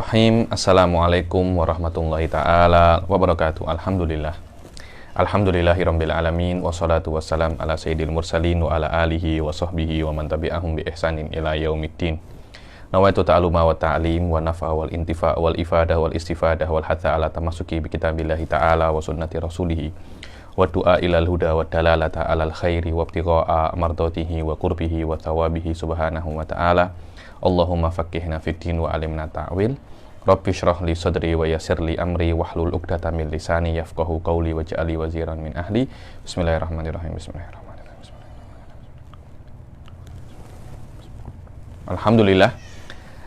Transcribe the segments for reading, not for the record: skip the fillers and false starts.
Bismillahirrahmanirrahim. Assalamualaikum warahmatullahi ta'ala wabarakatuh. Alhamdulillah. Alhamdulillahirabbil alamin wassalatu wassalam ala sayyidil mursalin wa ala alihi wa sahbihi wa man tabi'ahum bi ihsanin ila yaumiddin. Nawaitu ta'aluma wa ta'lim wa nafa wal intifa wal ifadah wal istifadah wal hatha ala tamasuki bi kitabillahi ta'ala wa sunnati rasulih wa du'a ilal huda wa dalalata alal khairi wa ibtigha'a mardatihi wa qurbihi wa thawabihi subhanahu wa ta'ala. Allahumma faqihna fid din wa alimna ta'wil. Rabbi shrah li sadri wa yassir li amri wahlul 'uqdatam min lisani yafqahu qawli waj'alni waziran min ahli. Bismillahirrahmanirrahim. Bismillahirrahmanirrahim.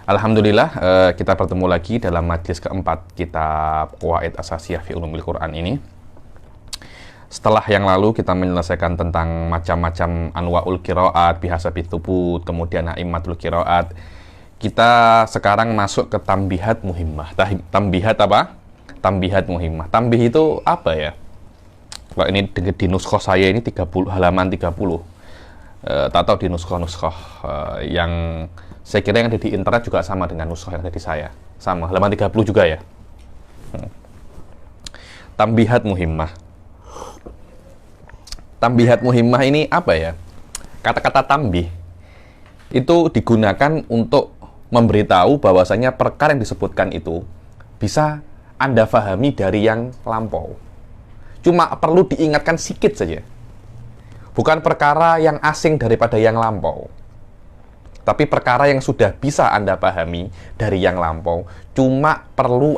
Alhamdulillah, kita bertemu lagi dalam majlis keempat kitab Qawaid Asasiyah fi Ulumil Quran ini. Setelah yang lalu kita menyelesaikan tentang macam-macam anwa'ul qiraat, bihasabi thubut, kemudian a'immatul qiraat. Kita sekarang masuk ke tambihat muhimmah. Tambihat apa? Tambihat muhimmah. Tambih itu apa ya? Kalau ini di nuskhoh saya ini 30 halaman 30. Tak tahu di nuskhoh yang saya kira yang ada di internet juga sama dengan nuskhoh yang ada di saya. Sama, halaman 30 juga ya. Tambihat muhimmah. Tambihat muhimmah ini apa ya? Kata-kata tambih itu digunakan untuk memberitahu bahwasanya perkara yang disebutkan itu bisa Anda fahami dari yang lampau. Cuma perlu diingatkan sedikit saja. Bukan perkara yang asing daripada yang lampau. Tapi perkara yang sudah bisa Anda pahami dari yang lampau. Cuma perlu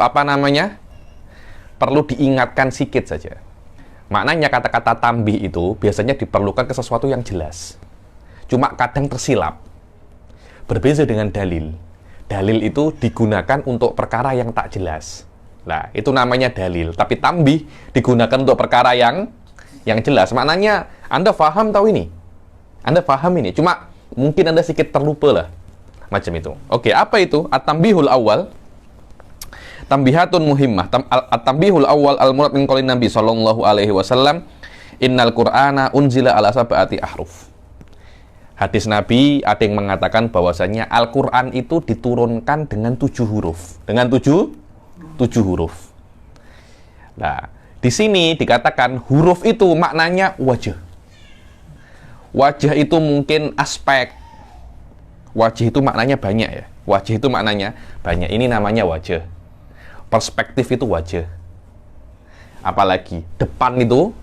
perlu diingatkan sedikit saja. Maknanya kata-kata tambih itu biasanya diperlukan ke sesuatu yang jelas. Cuma kadang tersilap. Berbeda dengan dalil. Dalil itu digunakan untuk perkara yang tak jelas. Nah, itu namanya dalil. Tapi tambih digunakan untuk perkara yang jelas. Maknanya Anda paham tahu ini. Anda paham ini. Cuma mungkin Anda sedikit terlupa lah. Macam itu. Oke, apa itu? At-tambihul awal. Tambihatun muhimmah. At-tambihul awal al-murad min qaulin Nabi sallallahu alaihi wasallam, innal Qur'ana unzila ala sab'ati ahruf. Hadis Nabi ada yang mengatakan bahwasanya Al-Qur'an itu diturunkan dengan 7 huruf. Dengan 7 huruf. Nah, di sini dikatakan huruf itu maknanya wajah. Wajah itu mungkin aspek. Wajah itu maknanya banyak ya. Wajah itu maknanya banyak. Ini namanya wajah. Perspektif itu wajah. Apalagi depan itu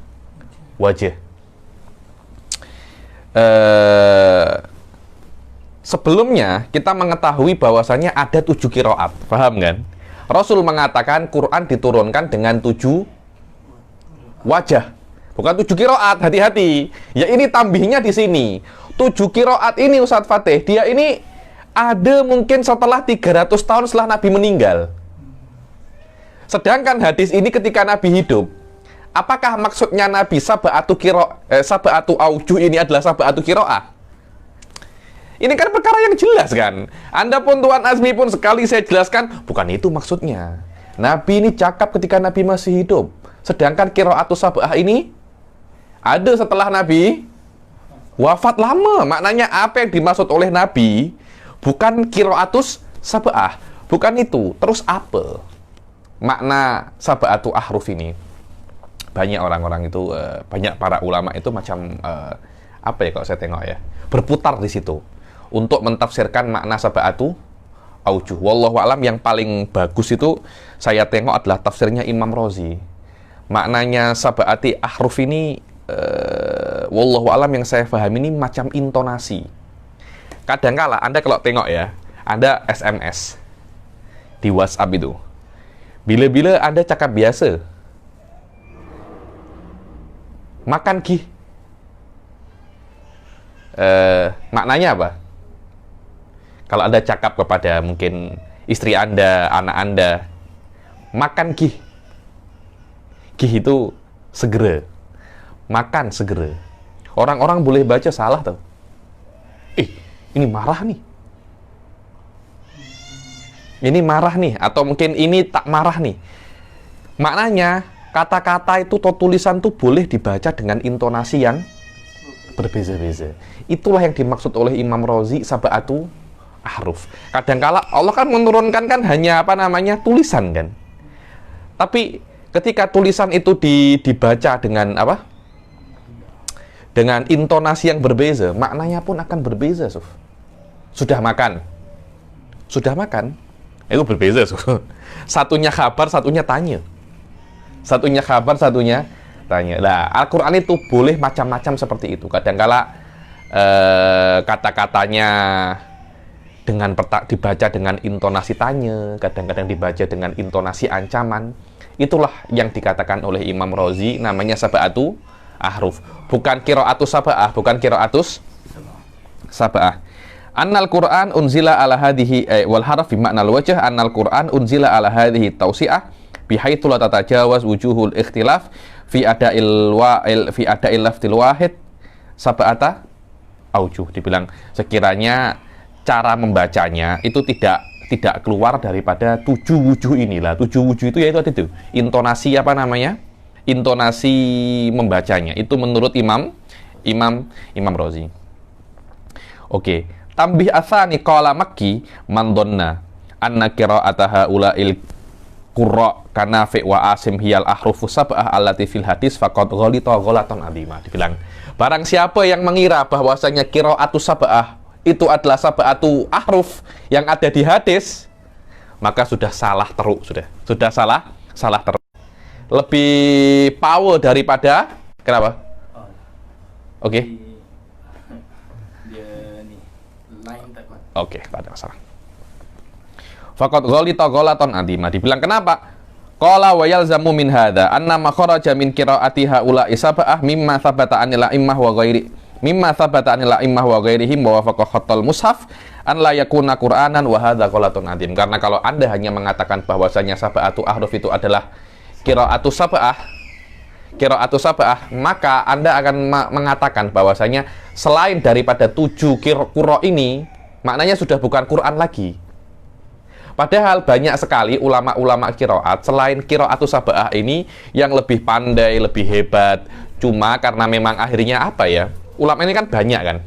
wajah. Sebelumnya kita mengetahui bahwasanya ada 7 qiraat. Paham kan? Rasul mengatakan Quran diturunkan dengan 7 wajah. Bukan 7 qiraat, hati-hati. Ya ini tambihnya di sini. 7 qiraat ini Ustadz Fatih, dia ini ada mungkin setelah 300 tahun setelah Nabi meninggal. Sedangkan hadis ini ketika Nabi hidup, apakah maksudnya Nabi sab'atu aujuh ini adalah sab'atu qiraah? Ini kan perkara yang jelas kan. Anda pun Tuan Azmi pun sekali saya jelaskan, bukan itu maksudnya. Nabi ini cakap ketika Nabi masih hidup. Sedangkan qiraatu sab'ah ini ada setelah Nabi wafat lama. Maknanya apa yang dimaksud oleh Nabi bukan qiraatus sab'ah, bukan itu. Terus apa makna sab'atu ahruf ini? Banyak orang-orang itu, banyak para ulama itu macam apa ya kalau saya tengok ya, berputar di situ untuk mentafsirkan makna sab'atu aujuh. Wallahu alam, yang paling bagus itu saya tengok adalah tafsirnya Imam Razi. Maknanya sab'ati ahruf ini wallahu alam yang saya pahami ini macam intonasi. Kadangkala Anda kalau tengok ya, Anda SMS di WhatsApp itu, bila-bila Anda cakap biasa, makan ki, maknanya apa? Kalau Anda cakap kepada mungkin istri Anda, anak Anda, makan ki. Ki itu segera. Makan segera. Orang-orang boleh baca salah tuh. Ini marah nih. Ini marah nih, atau mungkin ini tak marah nih. Maknanya, kata-kata itu atau tulisan itu boleh dibaca dengan intonasi yang berbeza-beza. Itulah yang dimaksud oleh Imam Razi sab'atu ahruf. Kadangkala Allah kan menurunkan kan hanya apa namanya tulisan kan. Tapi ketika tulisan itu dibaca dengan apa? Dengan intonasi yang berbeza, maknanya pun akan berbeza, Suf. Sudah makan? Sudah makan? Itu berbeza, Suf. Satunya kabar, satunya tanya. Satunya kabar, satunya tanya. Nah, Al-Quran itu boleh macam-macam seperti itu. Kadangkala kata-katanya dibaca dengan intonasi tanya, kadang-kadang dibaca dengan intonasi ancaman. Itulah yang dikatakan oleh Imam Razi, namanya sab'atu ahruf. Bukan qira'atus sab'ah, bukan qira'atus sab'ah. Annal Qur'an unzila ala hadhihi wal harf fi ma'nal wajh, annal Qur'an unzila ala hadhihi tausi'ah bihaitsu la tatajawaz wujuhul ikhtilaf fi ada'il lafdil wahid sab'ata aujuh. Dibilang sekiranya cara membacanya itu tidak keluar daripada 7 wujuh inilah. 7 wujuh itu yaitu itu intonasi apa namanya? Intonasi membacanya. Itu menurut Imam Razi. Oke, tambih atsani qala Makki man dhanna anna qira'ataha ulail qurra kana fi wa asim hiyal ahrufu sab'ah allati fil hadis faqad ghalita ghalatan adzima. Dibilang, barang siapa yang mengira bahwasanya qira'atus sab'ah itu adalah sab'atu ahruf yang ada di hadis, maka sudah salah teruk, sudah salah teruk. Lebih power daripada kenapa? Oke. Oke, tak ada masalah. Faqad ghalita ghalatan adzima. Dibilang kenapa? Qala wa yalzamu min hadza anna ma kharaja min qiraati haula isabah mimma thabata anil a'immah wa ghairi mimma thabata anil a'immah wa ghairihim wa wafaqa khatal mushaf an la yakuna qur'anan wa hadza ghalatun adzim. Karena kalau Anda hanya mengatakan bahwasanya sab'atu ahruf itu adalah qira'atu sab'ah, maka Anda akan mengatakan bahwasanya selain daripada 7 qira ini, maknanya sudah bukan Quran lagi. Padahal banyak sekali ulama-ulama qiraat selain qira'atu sab'ah ini yang lebih pandai, lebih hebat. Cuma karena memang akhirnya apa ya? Ulama ini kan banyak kan.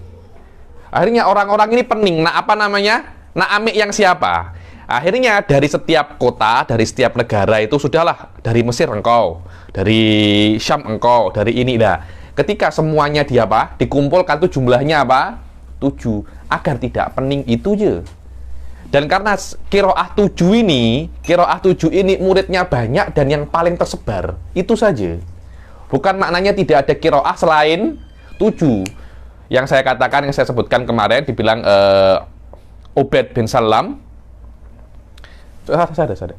Akhirnya orang-orang ini pening. Nah, apa namanya? Nah, amik yang siapa? Akhirnya dari setiap kota, dari setiap negara itu sudahlah, dari Mesir engkau, dari Syam engkau, dari ini dah. Ketika semuanya dikumpulkan tuh jumlahnya apa? 7, agar tidak pening itu je. Dan karena qiraah 7 ini muridnya banyak dan yang paling tersebar, itu saja. Bukan maknanya tidak ada qiraah selain 7. Yang saya katakan, yang saya sebutkan kemarin, dibilang Ubaid bin Salam. Saya.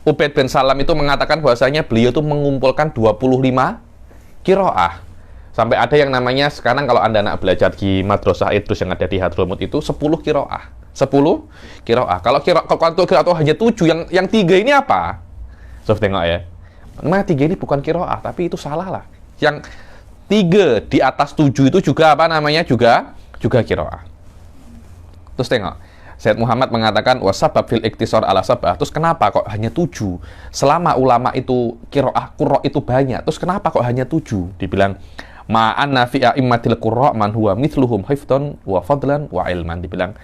Ubaid bin Salam itu mengatakan bahwasanya beliau itu mengumpulkan 25 qiraah. Sampai ada yang namanya sekarang kalau Anda nak belajar di Madrasah Idrus yang ada di Hadramut itu 10 qiraah. 10 qiraah. Kalau qiraah hanya 7, yang 3 ini apa? Sof tengok ya. Memang 3 ini bukan qiraah, tapi itu salah lah. Yang 3 di atas 7 itu juga apa namanya? Juga qiraah. Terus tengok. Sayyid Muhammad mengatakan wasabab fil iktisar ala sab'ah. Terus kenapa kok hanya 7? Selama ulama itu qiraah qurra itu banyak, terus kenapa kok hanya 7? Dibilang ma'anna fi a'immatil qurra man huwa mithluhum hifdhan wa fadlan wa ilman. Dibilang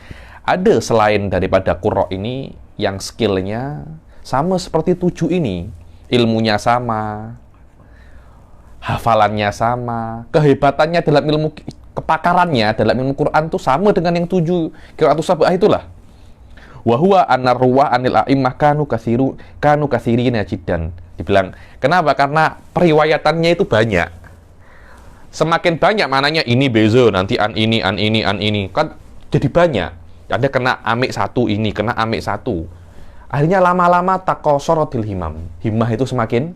ada selain daripada qurra ini yang skillnya sama seperti 7 ini, ilmunya sama, hafalannya sama, kehebatannya dalam ilmu, kepakarannya dalam ilmu Quran tuh sama dengan yang 7 qira'atus sab'ah itulah. Wa huwa anarwa anil a'immah kanu katsirina jiddan. Dibilang kenapa? Karena periwayatannya itu banyak. Semakin banyak mananya ini beza, nanti an ini kan jadi banyak. Ada kena amik 1 ini, kena amik 1. Akhirnya lama-lama taqasaratil himmah itu semakin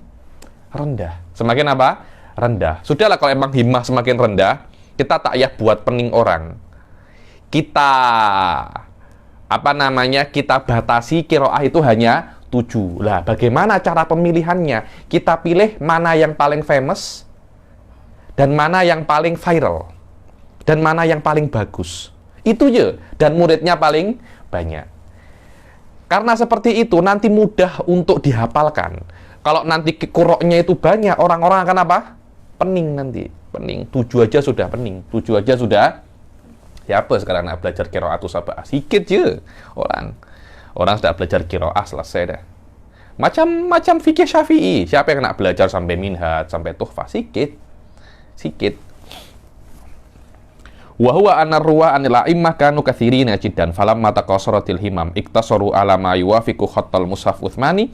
rendah. Semakin apa? Rendah. Sudahlah kalau emang himmah semakin rendah, kita tak payah buat pening orang. Kita kita batasi qiraah itu hanya 7. Lah, bagaimana cara pemilihannya? Kita pilih mana yang paling famous dan mana yang paling viral dan mana yang paling bagus. Itu aja, dan muridnya paling banyak. Karena seperti itu nanti mudah untuk dihafalkan. Kalau nanti qira'ahnya itu banyak, orang-orang akan apa? Pening nanti. Pening. 7 aja sudah pening. 7 aja sudah Siapa sekarang nak belajar qiraat sab'ah? Sikit je orang. Orang sudah belajar qiraat selesai dah. Macam fikih Syafi'i. Siapa yang nak belajar sampai minhaj, sampai tuhfah? Sikit. Wa huwa anna ruwa anil a'immah kanu katsirina jiddan falamma taqasaratil himam iktasaru ala ma yuwafiqu khattal mushaf Utsmani.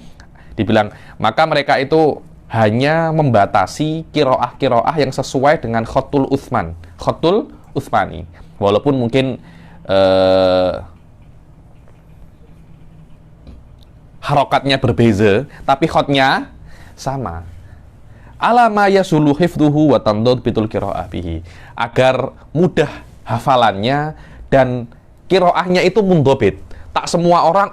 Dibilang maka mereka itu hanya membatasi qiraah yang sesuai dengan khattul Utsmani. Walaupun mungkin harokatnya berbeza, tapi khotnya sama. Alama yasulu hifdhuhu wa tamdud bitul qiraah bihi. Agar mudah hafalannya dan qiraahnya itu mundobit. Tak semua orang,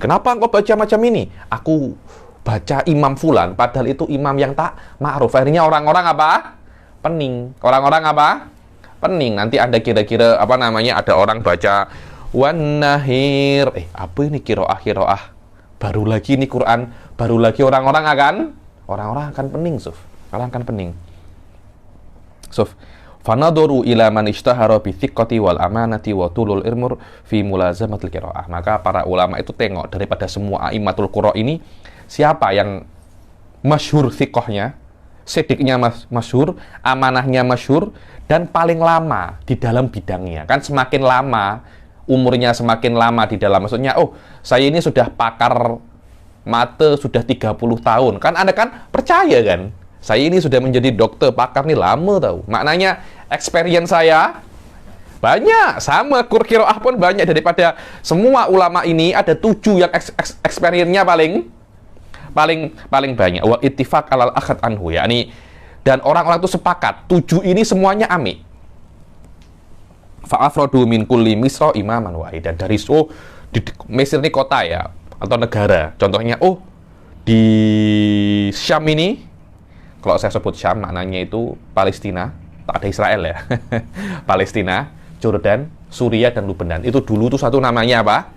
kenapa engkau baca macam ini? Aku baca imam fulan, padahal itu imam yang tak ma'ruf. Akhirnya orang-orang apa? Pening. Orang-orang apa? Pening. Nanti Anda kira-kira ada orang baca wan nahir. Apa ini qiraah? Baru lagi ini Quran, baru lagi orang-orang akan pening, Suf. Orang akan pening. Suf, fanadoru ila man ishtahara bi thiqati wal amanati wa tulul ilmur fi mulazamatil qiraah. Maka para ulama itu tengok daripada semua a'immatul qura ini, siapa yang masyhur thiqahnya, sidiknya masyhur, amanahnya masyhur, dan paling lama di dalam bidangnya. Kan semakin lama umurnya, semakin lama di dalam, maksudnya, saya ini sudah pakar mate sudah 30 tahun. Kan Anda kan percaya kan? Saya ini sudah menjadi dokter, pakar nih lama tahu. Maknanya experience saya banyak, sama qiraah pun banyak. Daripada semua ulama ini ada 7 yang experience-nya paling banyak. Wa ittifaq alal akhad anhu, yakni, dan orang-orang itu sepakat 7 ini semuanya amik. Fa'afradu min kulli misra imaman wahidan. Dari di Mesir ini kota ya, atau negara. Contohnya, di Syam ini, kalau saya sebut Syam, maknanya itu Palestina, tak ada Israel ya. Palestina, Jordan, Suriah, dan Lebanon. Itu dulu tuh satu namanya apa?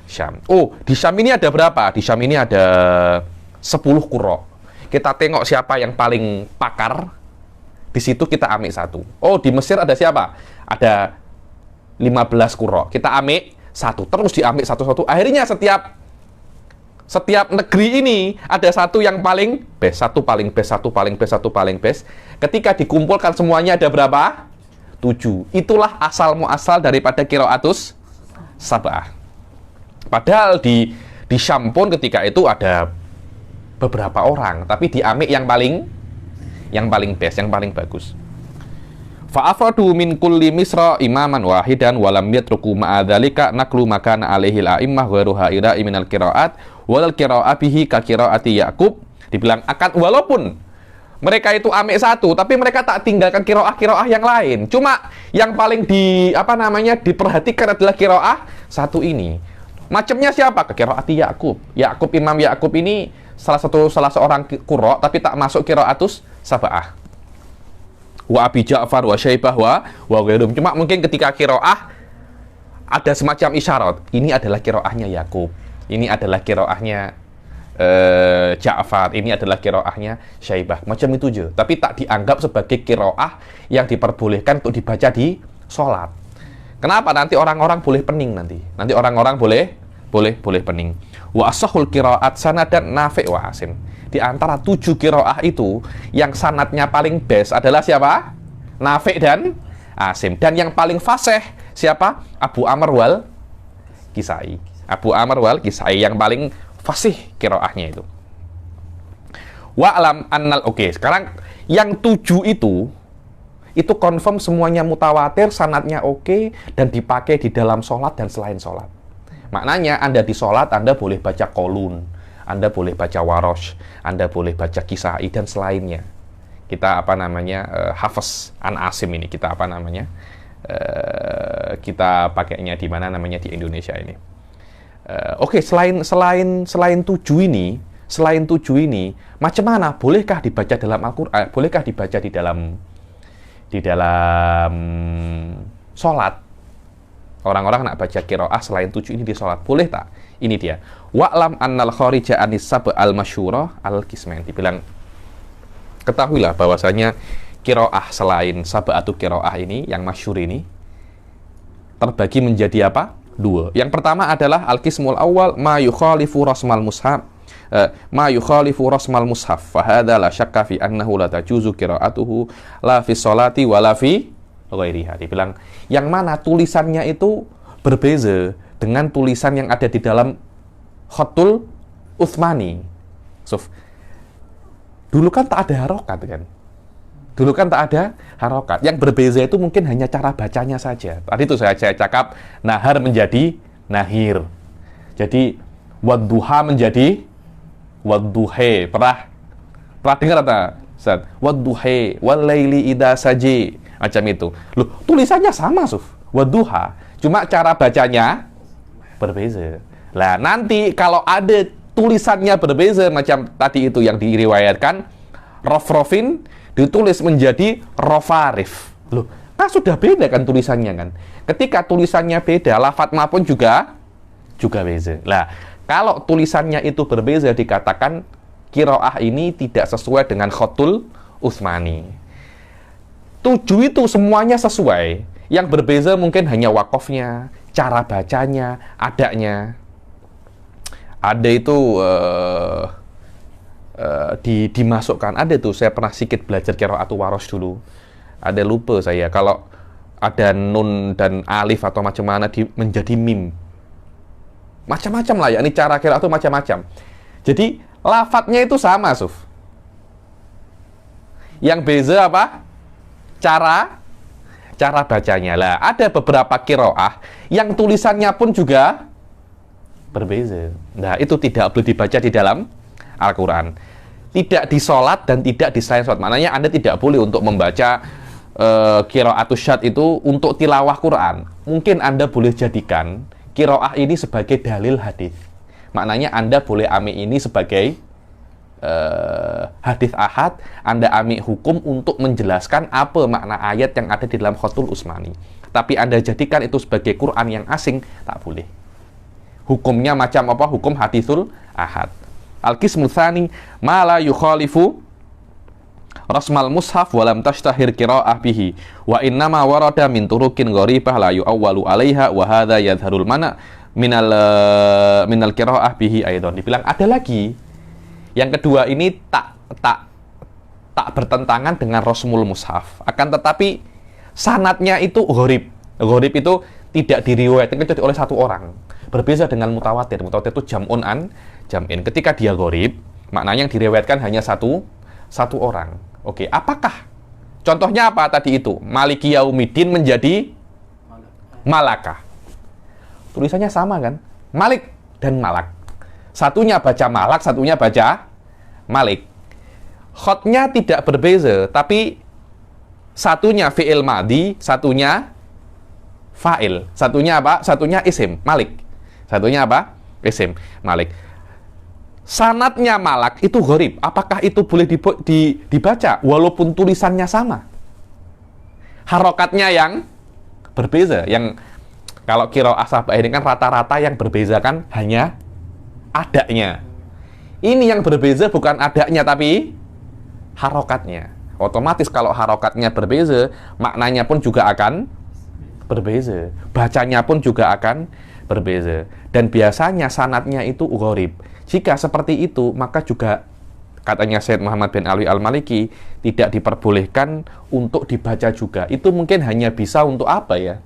Syam. Di Syam ini ada berapa? Di Syam ini ada 10 qurra. Kita tengok siapa yang paling pakar, di situ kita ambil satu. Di Mesir ada siapa? Ada 15 qurra. Kita ambil satu, terus diambil satu-satu. Akhirnya setiap negeri ini ada satu yang paling best, satu paling best. Ketika dikumpulkan semuanya ada berapa? 7. Itulah asal muasal daripada qiraatus sab'ah. Padahal di Syam pun ketika itu ada beberapa orang, tapi diambil yang paling best, yang paling bagus. Fa'afradu min kulli misra imaman wahidan walam yatruku ma'adzalika naklu makana alaihil a'immah ghairu ha'ira'i minal qiraat walal qira'a bihi ka qiraati Ya'qub. Dibilang walaupun mereka itu ambil satu, tapi mereka tak tinggalkan qiraah yang lain. Cuma yang paling diperhatikan adalah qiraah satu ini. Macamnya siapa? Ka qiraati Ya'qub. Imam Ya'qub ini salah seorang qurra, tapi tak masuk qiraatus sab'ah. Wa Abi Ja'far wa Syaibah wa ghairum. Cuma mungkin ketika qiraah ada semacam isyarat, ini adalah qiraahnya Ya'qub, ini adalah qiraahnya Ja'far, ini adalah qiraahnya Syaibah. Macam itu je, tapi tak dianggap sebagai qiraah yang diperbolehkan untuk dibaca di sholat. Kenapa? Nanti orang-orang boleh pening nanti orang-orang boleh pening. Wa ashahul qiraat sanadan Nafi' wa Asim. Di antara 7 qiraah itu, yang sanadnya paling best adalah siapa? Nafi' dan Asim. Dan yang paling fasih siapa? Abu Amr wal Kisai. Yang paling fasih qiraahnya itu. Wa'lam annal, sekarang yang 7 itu confirm semuanya mutawatir, sanadnya dan dipakai di dalam sholat dan selain sholat. Maknanya Anda di sholat, Anda boleh baca Qolun, Anda boleh baca Warosh, Anda boleh baca Kisai dan selainnya. Kita Hafiz an Asim ini kita kita pakainya di mana di Indonesia ini. Selain 7 ini, macam mana? Bolehkah dibaca dalam Al-Qur'an? Bolehkah dibaca di dalam sholat? Orang-orang nak baca qiraah selain 7 ini di sholat, boleh tak? Ini dia. Wa'lam annal kharija anis sab' al-masyhurah al-qismain. Dibilang, ketahuilah bahwasanya qiraah selain sab'atu qiraah ini, yang masyhur ini, terbagi menjadi apa? Dua. Yang pertama adalah al-qismul awal ma yukhalifu rasmal mushaf. Ma yukhalifu rasmal mushaf. Fa hadza la syakka fi annahu la tajuzu qira'atuhu la fi sholati wa la fi ghairiha. Dibilang yang mana tulisannya itu berbeza dengan tulisan yang ada di dalam Khatul Utsmani. Dulu kan tak ada harokat kan? Dulu kan tak ada harokat. Yang berbeza itu mungkin hanya cara bacanya saja. Tadi itu saya cakap, nahar menjadi nahir. Jadi, wadduha menjadi wadduhe. Pernah dengar tak? Wadduhe, walaili idha saji. Macam itu. Loh, tulisannya sama, wadduha. Cuma cara bacanya berbeza. Lah, nanti kalau ada tulisannya berbeza macam tadi itu yang diriwayatkan, rofrofin ditulis menjadi rofarif. Loh, kan sudah beda kan tulisannya kan? Ketika tulisannya beda, lafadznya pun juga beza. Lah, kalau tulisannya itu berbeza dikatakan qiraah ini tidak sesuai dengan Khatul Utsmani. 7 itu semuanya sesuai. Yang berbeza mungkin hanya wakofnya, cara bacanya, adanya. Ada itu dimasukkan. Ada tuh, saya pernah sedikit belajar qiraatu Warosh dulu. Ada lupa saya, kalau ada nun dan alif atau macam mana menjadi mim. Macam-macam lah ya, ini cara qiraatu macam-macam. Jadi, lafadznya itu sama, Yang beza apa? Cara bacanya. Lah, ada beberapa qiraah yang tulisannya pun juga berbeza. Nah, itu tidak boleh dibaca di dalam Al-Quran. Tidak di sholat dan tidak di selain sholat. Maknanya Anda tidak boleh untuk membaca qiraatus syad itu untuk tilawah Quran. Mungkin Anda boleh jadikan qiraah ini sebagai dalil hadis. Maknanya Anda boleh ambil ini sebagai hadis ahad. Anda ambil hukum untuk menjelaskan apa makna ayat yang ada di dalam Khatul Utsmani. Tapi Anda jadikan itu sebagai Quran yang asing, tak boleh. Hukumnya macam apa? Hukum hadisul ahad. Al-qismu tsani ma la yukhalifu rasmal mushaf wa lam tashtahir qira'ah bihi wa innama warada min turukin gharibah la yu'awwalu 'alaiha wa hadha yadhharul mana minal qira'ah bihi aidan. Dibilang ada lagi. Yang kedua ini tak bertentangan dengan rasmul mushaf. Akan tetapi sanadnya itu gharib. Gharib itu tidak diriwayatkan kecuali oleh satu orang. Berbeza dengan mutawatir. Mutawatir itu jam'in. Ketika dia gharib, maknanya yang diriwayatkan hanya satu orang. Oke, apakah? Contohnya apa tadi itu? Maliki Yaumiddin menjadi Malaka. Tulisannya sama kan? Malik dan Malak. Satunya baca Malak, satunya baca Malik. Khotnya tidak berbeza, tapi satunya fi'il madhi, satunya fa'il. Satunya apa? Satunya isim, Malik. Satunya apa? Isim, Malik. Sanadnya Malak itu gharib. Apakah itu boleh dibaca walaupun tulisannya sama? Harokatnya yang berbeza. Yang kalau qiraah sabah ini kan rata-rata yang berbeza kan hanya adanya. Ini yang berbeza bukan adanya tapi harokatnya. Otomatis kalau harokatnya berbeza, maknanya pun juga akan berbeza. Bacanya pun juga akan berbeza. Dan biasanya sanadnya itu gharib. Jika seperti itu, maka juga katanya Syed Muhammad bin Alwi Al-Maliki tidak diperbolehkan untuk dibaca juga. Itu mungkin hanya bisa untuk apa ya?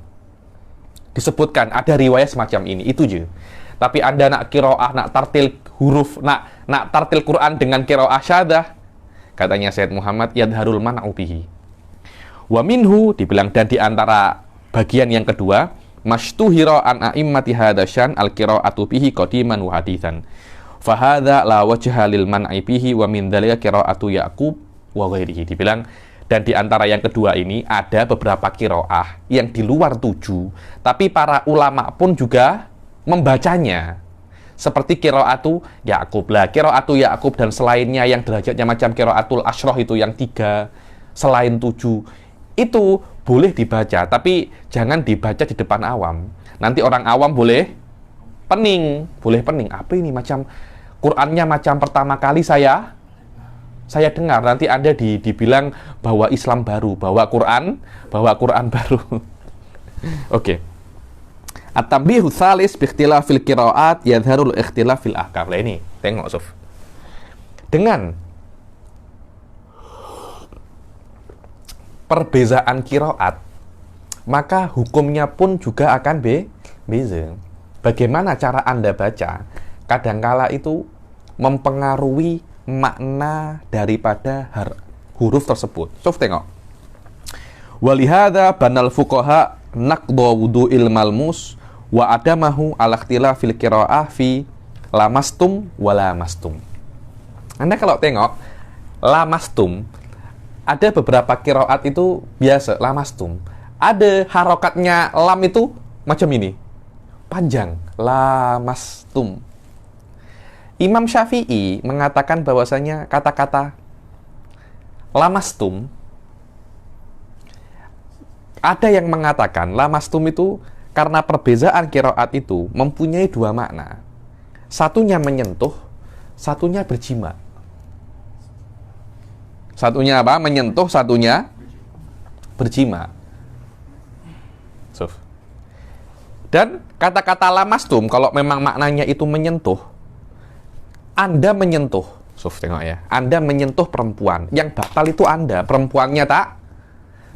Disebutkan ada riwayat semacam ini, itu je. Tapi Anda nak qiraah, nak tartil huruf, nak tartil Quran dengan qiraah syadah, katanya Syed Muhammad, yadharul man'u bihi. Wa minhu, dibilang, dan di antara bagian yang kedua, mastuhira an a'immati hadasyan al-qira'atu bihi qadiman wa hadithan. Fahadha la wajha lil man'i bihi wa min dhalika qira'atu Ya'qub wa ghairihi. Dibilang, dan di antara yang kedua ini ada beberapa qira'ah yang di luar 7, tapi para ulama pun juga membacanya. Seperti qira'atu Ya'qub. Lah, qira'atu Ya'qub dan selainnya yang derajatnya macam qira'atul asyrah itu yang 3 selain 7. Itu boleh dibaca, tapi jangan dibaca di depan awam. Nanti orang awam boleh pening. Apa ini? Macam Qur'annya macam pertama kali saya dengar. Nanti Anda dibilang bahwa Islam baru, bahwa Quran baru. Oke. At-tambihu tsalis bi ikhtilafil qiraat yadharul ikhtilafil ahkam. Lah ini, tengok Suf. Dengan perbezaan qiraat, maka hukumnya pun juga akan beza. Bagaimana cara Anda baca, kadangkala itu mempengaruhi makna daripada huruf tersebut. Suf, tengok. Walihada banal fuqaha naqdha wudu'il malmus wa adamahu ala ikhtilafil qiraah fi lamastum wa lamastum. Anda kalau tengok lamastum, ada beberapa qiraat itu biasa lamastum. Ada harokatnya lam itu macam ini, panjang, lamastum. Imam Syafi'i mengatakan bahwasanya kata-kata lamastum, ada yang mengatakan lamastum itu karena perbezaan qiraat itu mempunyai dua makna. Satunya menyentuh, satunya berjima. Satunya apa? Menyentuh, satunya berjima. Dan kata-kata lamastum, kalau memang maknanya itu menyentuh, Anda menyentuh, tengok ya, Anda menyentuh perempuan, yang batal itu Anda, perempuannya tak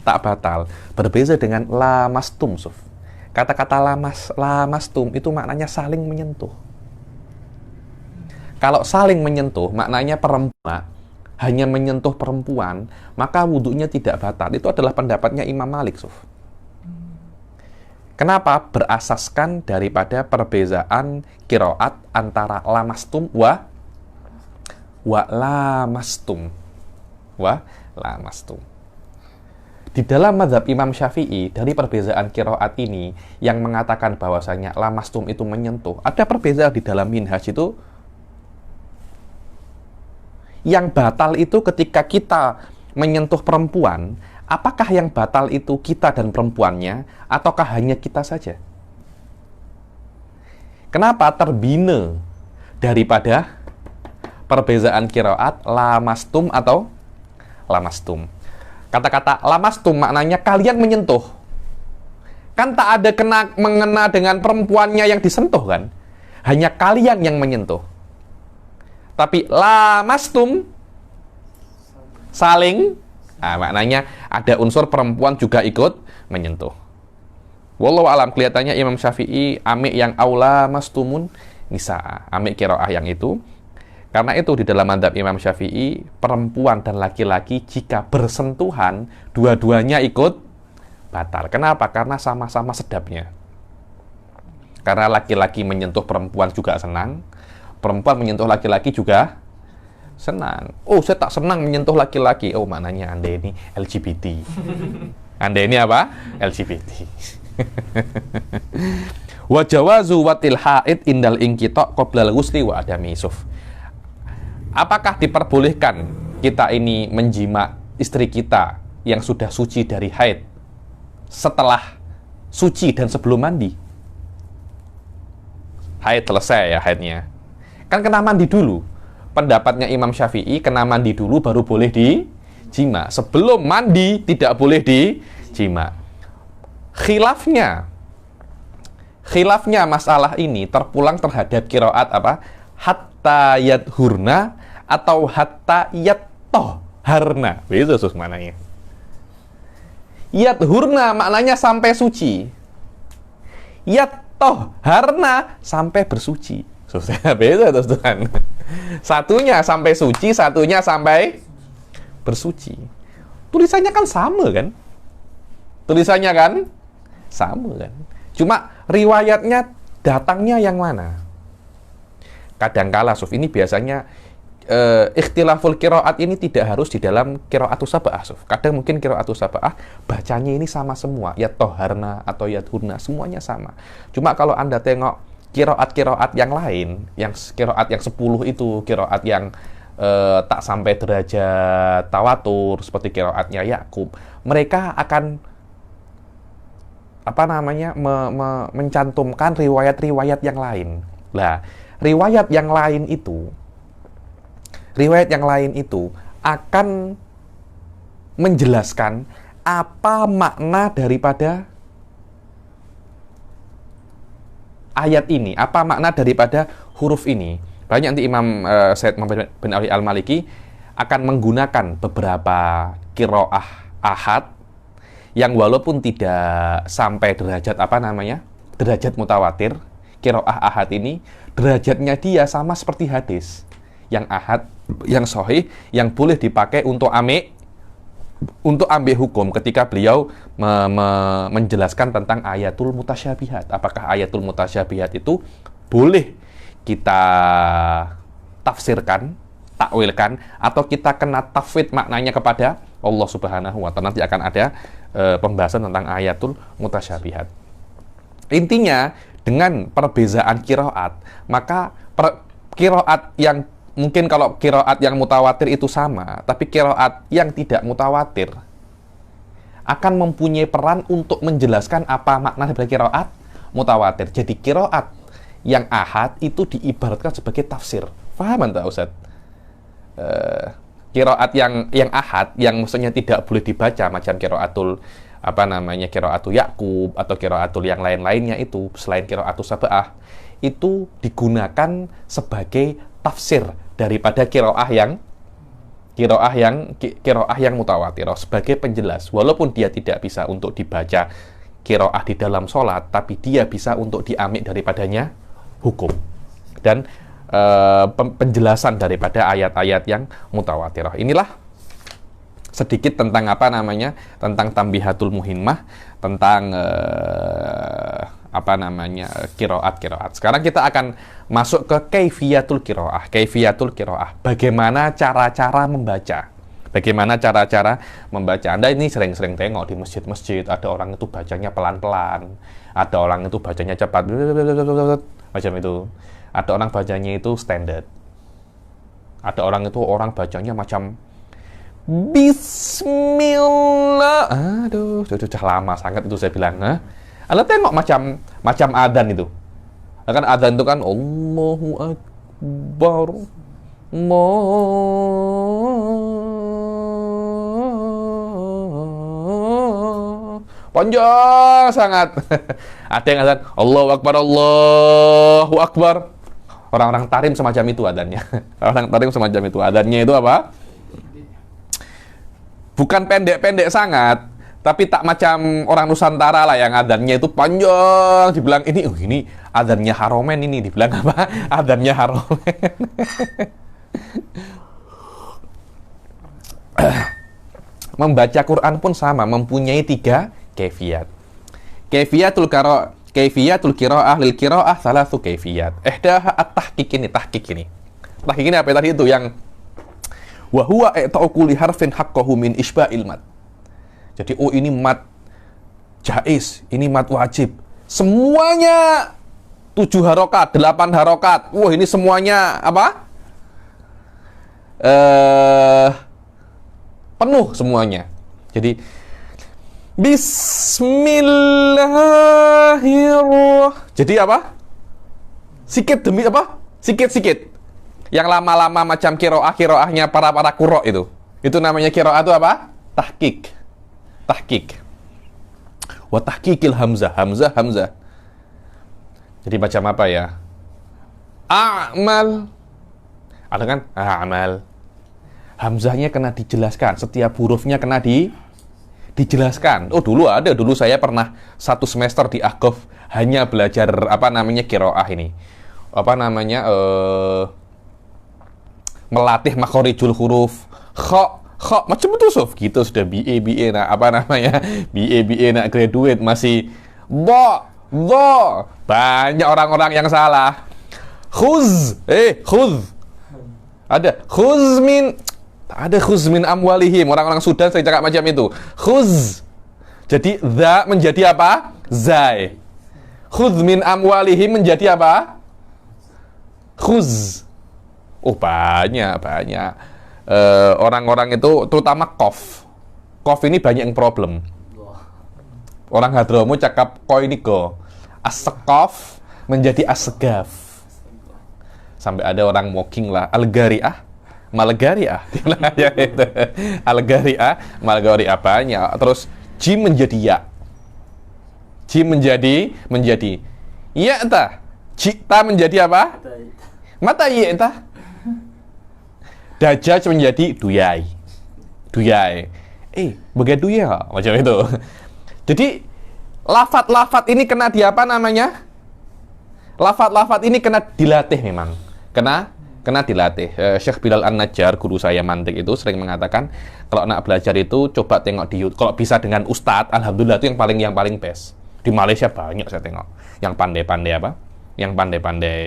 batal. Berbeza dengan lamastum, kata-kata lamastum itu maknanya saling menyentuh. Kalau saling menyentuh, maknanya perempuan hanya menyentuh perempuan, maka wudhunya tidak batal. Itu adalah pendapatnya Imam Malik, Kenapa? Berasaskan daripada perbezaan qiraat antara lamastum wa lamastum. Di dalam mazhab Imam Syafi'i, dari perbezaan qiraat ini yang mengatakan bahwasanya lamastum itu menyentuh, ada perbezaan di dalam minhaj itu. Yang batal itu ketika kita menyentuh perempuan, apakah yang batal itu kita dan perempuannya, ataukah hanya kita saja? Kenapa terbina daripada perbezaan qiraat lamastum atau lamastum? Kata-kata lamastum maknanya kalian menyentuh. Kan tak ada mengena dengan perempuannya yang disentuh kan? Hanya kalian yang menyentuh. Tapi lamastum saling, maknanya ada unsur perempuan juga ikut menyentuh. Wallahu alam, kelihatannya Imam Syafi'i amik yang aula mastumun nisa, amik qiraah yang itu. Karena itu di dalam mazhab Imam Syafi'i, perempuan dan laki-laki jika bersentuhan, dua-duanya ikut batal. Kenapa? Karena sama-sama sedapnya. Karena laki-laki menyentuh perempuan juga senang, perempuan menyentuh laki-laki juga senang. Oh, saya tak senang menyentuh laki-laki. Oh, maknanya Anda ini LGBT. Anda ini apa? LGBT. Wa jawazu watil haid indal inqita qabla al-ghusli wa adami suf. Apakah diperbolehkan kita ini menjima istri kita yang sudah suci dari haid setelah suci dan sebelum mandi? Haid selesai ya haidnya. Kan kena mandi dulu. Pendapatnya Imam Syafi'i, kena mandi dulu baru boleh dijima. Sebelum mandi tidak boleh dijima. Khilafnya masalah ini terpulang terhadap qiraat apa? Hatta yadhurna atau hatta yattoharna. Itu maknanya. Yadhurna maknanya sampai suci. Yattoharna sampai bersuci. Beda terus Tuhan. Satunya sampai suci, satunya sampai bersuci. Tulisannya kan sama kan? Tulisannya kan sama kan? Cuma riwayatnya datangnya yang mana? Kadangkala ini biasanya ikhtilaful qiraat ini tidak harus di dalam qiraatus sab'ah. Kadang mungkin qiraatus sab'ah bacanya ini sama semua, ya toharna atau yadhurna, semuanya sama. Cuma kalau Anda tengok qiraat yang lain, yang qiraat yang 10 itu, qiraat yang tak sampai derajat tawatur seperti qiraatnya Yakub, mereka akan mencantumkan riwayat-riwayat yang lain. Lah, riwayat yang lain itu akan menjelaskan apa makna daripada ayat ini, apa makna daripada huruf ini. Banyak nanti Imam Said Muhammad bin Ali Al-Maliki akan menggunakan beberapa qiraah ahad yang walaupun tidak sampai derajat derajat mutawatir. Qiraah ahad ini derajatnya dia sama seperti hadis yang ahad, yang sahih, yang boleh dipakai untuk ambil hukum ketika beliau menjelaskan tentang ayatul mutasyabihat. Apakah ayatul mutasyabihat itu boleh kita tafsirkan, takwilkan, atau kita kena tafwid maknanya kepada Allah Subhanahu wa Ta'ala. Nanti akan ada pembahasan tentang ayatul mutasyabihat. Intinya, dengan perbezaan qiraat, maka qiraat yang mungkin kalau qiraat yang mutawatir itu sama, tapi qiraat yang tidak mutawatir akan mempunyai peran untuk menjelaskan apa makna dari qiraat mutawatir. Jadi qiraat yang ahad itu diibaratkan sebagai tafsir. Paham tak Ustaz? Qiraat yang ahad, yang maksudnya tidak boleh dibaca macam qiraatul qiraatul Ya'qub atau qiraatul yang lain-lainnya itu selain qiraatul Sab'ah, itu digunakan sebagai tafsir daripada qiraah yang mutawatirah, sebagai penjelas. Walaupun dia tidak bisa untuk dibaca qiraah di dalam sholat, tapi dia bisa untuk diambil daripadanya hukum dan penjelasan daripada ayat-ayat yang mutawatirah. Inilah sedikit tentang tentang tambihatul muhimmah, tentang qiraat. Sekarang kita akan masuk ke kaifiyatul qiraah. Bagaimana cara-cara membaca? Bagaimana cara-cara membaca? Anda ini sering-sering tengok di masjid-masjid, ada orang itu bacanya pelan-pelan, ada orang itu bacanya cepat, macam itu. Ada orang bacanya itu standar. Ada orang bacanya macam Bismillah. Aduh, sudah lama sangat itu saya bilang. Anda tengok macam adzan itu. Kan adzan itu kan Allahu Akbar. Panjang sangat. Ada yang adzan Allahu Akbar, Allahu Akbar. Orang-orang tarim semacam itu adzannya. Orang tarim semacam itu. Adzannya itu apa? Bukan pendek-pendek sangat, tapi tak macam orang Nusantara lah yang adzannya itu panjang. Dibilang ini adzannya Haromen ini. Dibilang apa? Adzannya Haromen. Membaca Quran pun sama, mempunyai 3 kaifiyat. Kaifiyatul qiraah lil qiraah salatu kaifiyat. Ihdaha at-tahqiq ini. Tahqiq ini apa tadi itu yang wa huwa i'ta'u kulli harfin haqqahu min isba'il mad. Jadi ini mad jaiz, ini mad wajib. Semuanya 7 harokat, 8 harokat. Wah, ini semuanya apa? Penuh semuanya. Jadi Bismillahirrahmanirrahim. Jadi apa? Sikit demi apa? Sikit-sikit. Yang lama-lama macam qiraahnya para qurra itu. Itu namanya qiraah itu apa? Tahqiq. Wa tahqiqil hamzah. Jadi macam apa ya? A'mal. Ada kan? A'mal. Hamzahnya kena dijelaskan. Setiap hurufnya kena dijelaskan. Oh, dulu saya pernah 1 semester di Ahqaf hanya belajar qiraah ini. Melatih makhorijul huruf. Kha macam itu sof gitu sudah BA nak graduate masih dha. Banyak orang-orang yang salah. Khuz. Ada khuz min amwalihim. Orang-orang Sudan saya cakap macam itu. Khuz. Jadi dha menjadi apa? Zai. Khuz min amwalihim menjadi apa? Khuz. Oh, banyak. Orang-orang itu terutama qaf ini banyak yang problem. Orang Hadramaut cakap ko ini go. As-saqaf menjadi as-segaf. Sampai ada orang mocking lah, al-gari'ah, mal-gari'ah. Al-gari'ah, mal-gari'ah banyak. Terus jim menjadi ya. Jim menjadi ya entah. Jita menjadi apa? Mata yita. Dajjaj menjadi duyai. Duyai. Begitu ya, macam itu. Jadi lafat-lafat ini kena di apa namanya? Lafat-lafat ini kena dilatih memang. Kena dilatih. Syekh Bilal An-Najjar, guru saya mantik itu sering mengatakan kalau nak belajar itu coba tengok di YouTube. Kalau bisa dengan ustadz, alhamdulillah itu yang paling best. Di Malaysia banyak saya tengok yang pandai-pandai apa? Yang pandai-pandai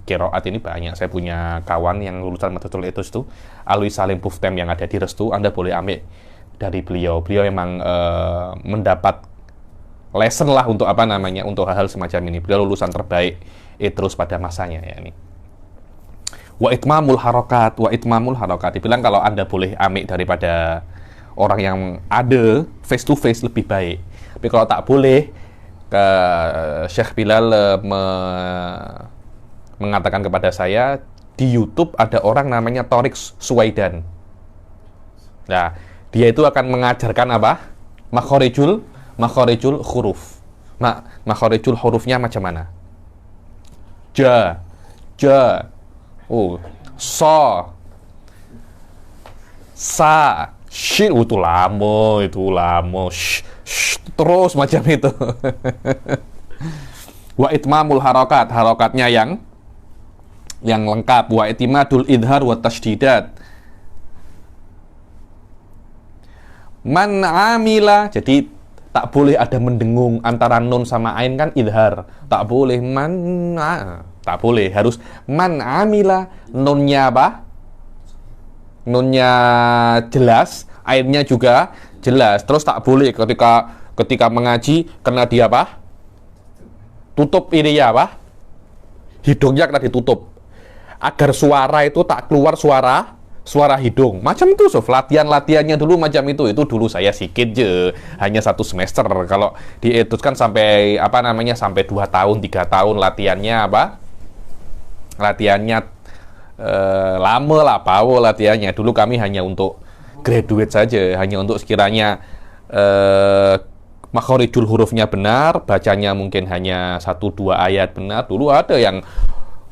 qiraat ini banyak. Saya punya kawan yang lulusan Madhatul Etos itu, Alwi Salim Puftem yang ada di Restu. Anda boleh ambil dari beliau. Beliau memang mendapat lesson lah untuk apa namanya, untuk hal-hal semacam ini. Beliau lulusan terbaik terus pada masanya ya ini. Wa itmamul harokat. Dibilang kalau Anda boleh ambil daripada orang yang ada face to face lebih baik. Tapi kalau tak boleh, Syekh Bilal mengatakan kepada saya di YouTube ada orang namanya Torik Suwaidan. Nah, dia itu akan mengajarkan apa? Makhorijul huruf. Makhorijul hurufnya macam mana? Ja, so, sa, shin, itu lama, terus macam itu. Wa itmamul harokatnya yang lengkap. Wa itimadul idhar wa tashdidat. Man amila, jadi tak boleh ada mendengung antara nun sama ain kan idhar. Tak boleh tak boleh, harus man amila, nunnya apa? Nunnya jelas, ainnya juga jelas. Terus tak boleh ketika mengaji kena dia apa? Tutup ini ya apa? Hidungnya kena ditutup. Agar suara itu tak keluar suara hidung. Macam itu, Sof. Latihannya dulu macam itu. Itu dulu saya sikit je. Hanya 1 semester. Kalau dietuskan sampai apa namanya? Sampai 2 tahun, 3 tahun latihannya apa? Latihannya lama lah, power latihannya. Dulu kami hanya untuk graduate saja, hanya untuk sekiranya makhorijul hurufnya benar, bacanya mungkin hanya 1-2 ayat benar. Dulu ada yang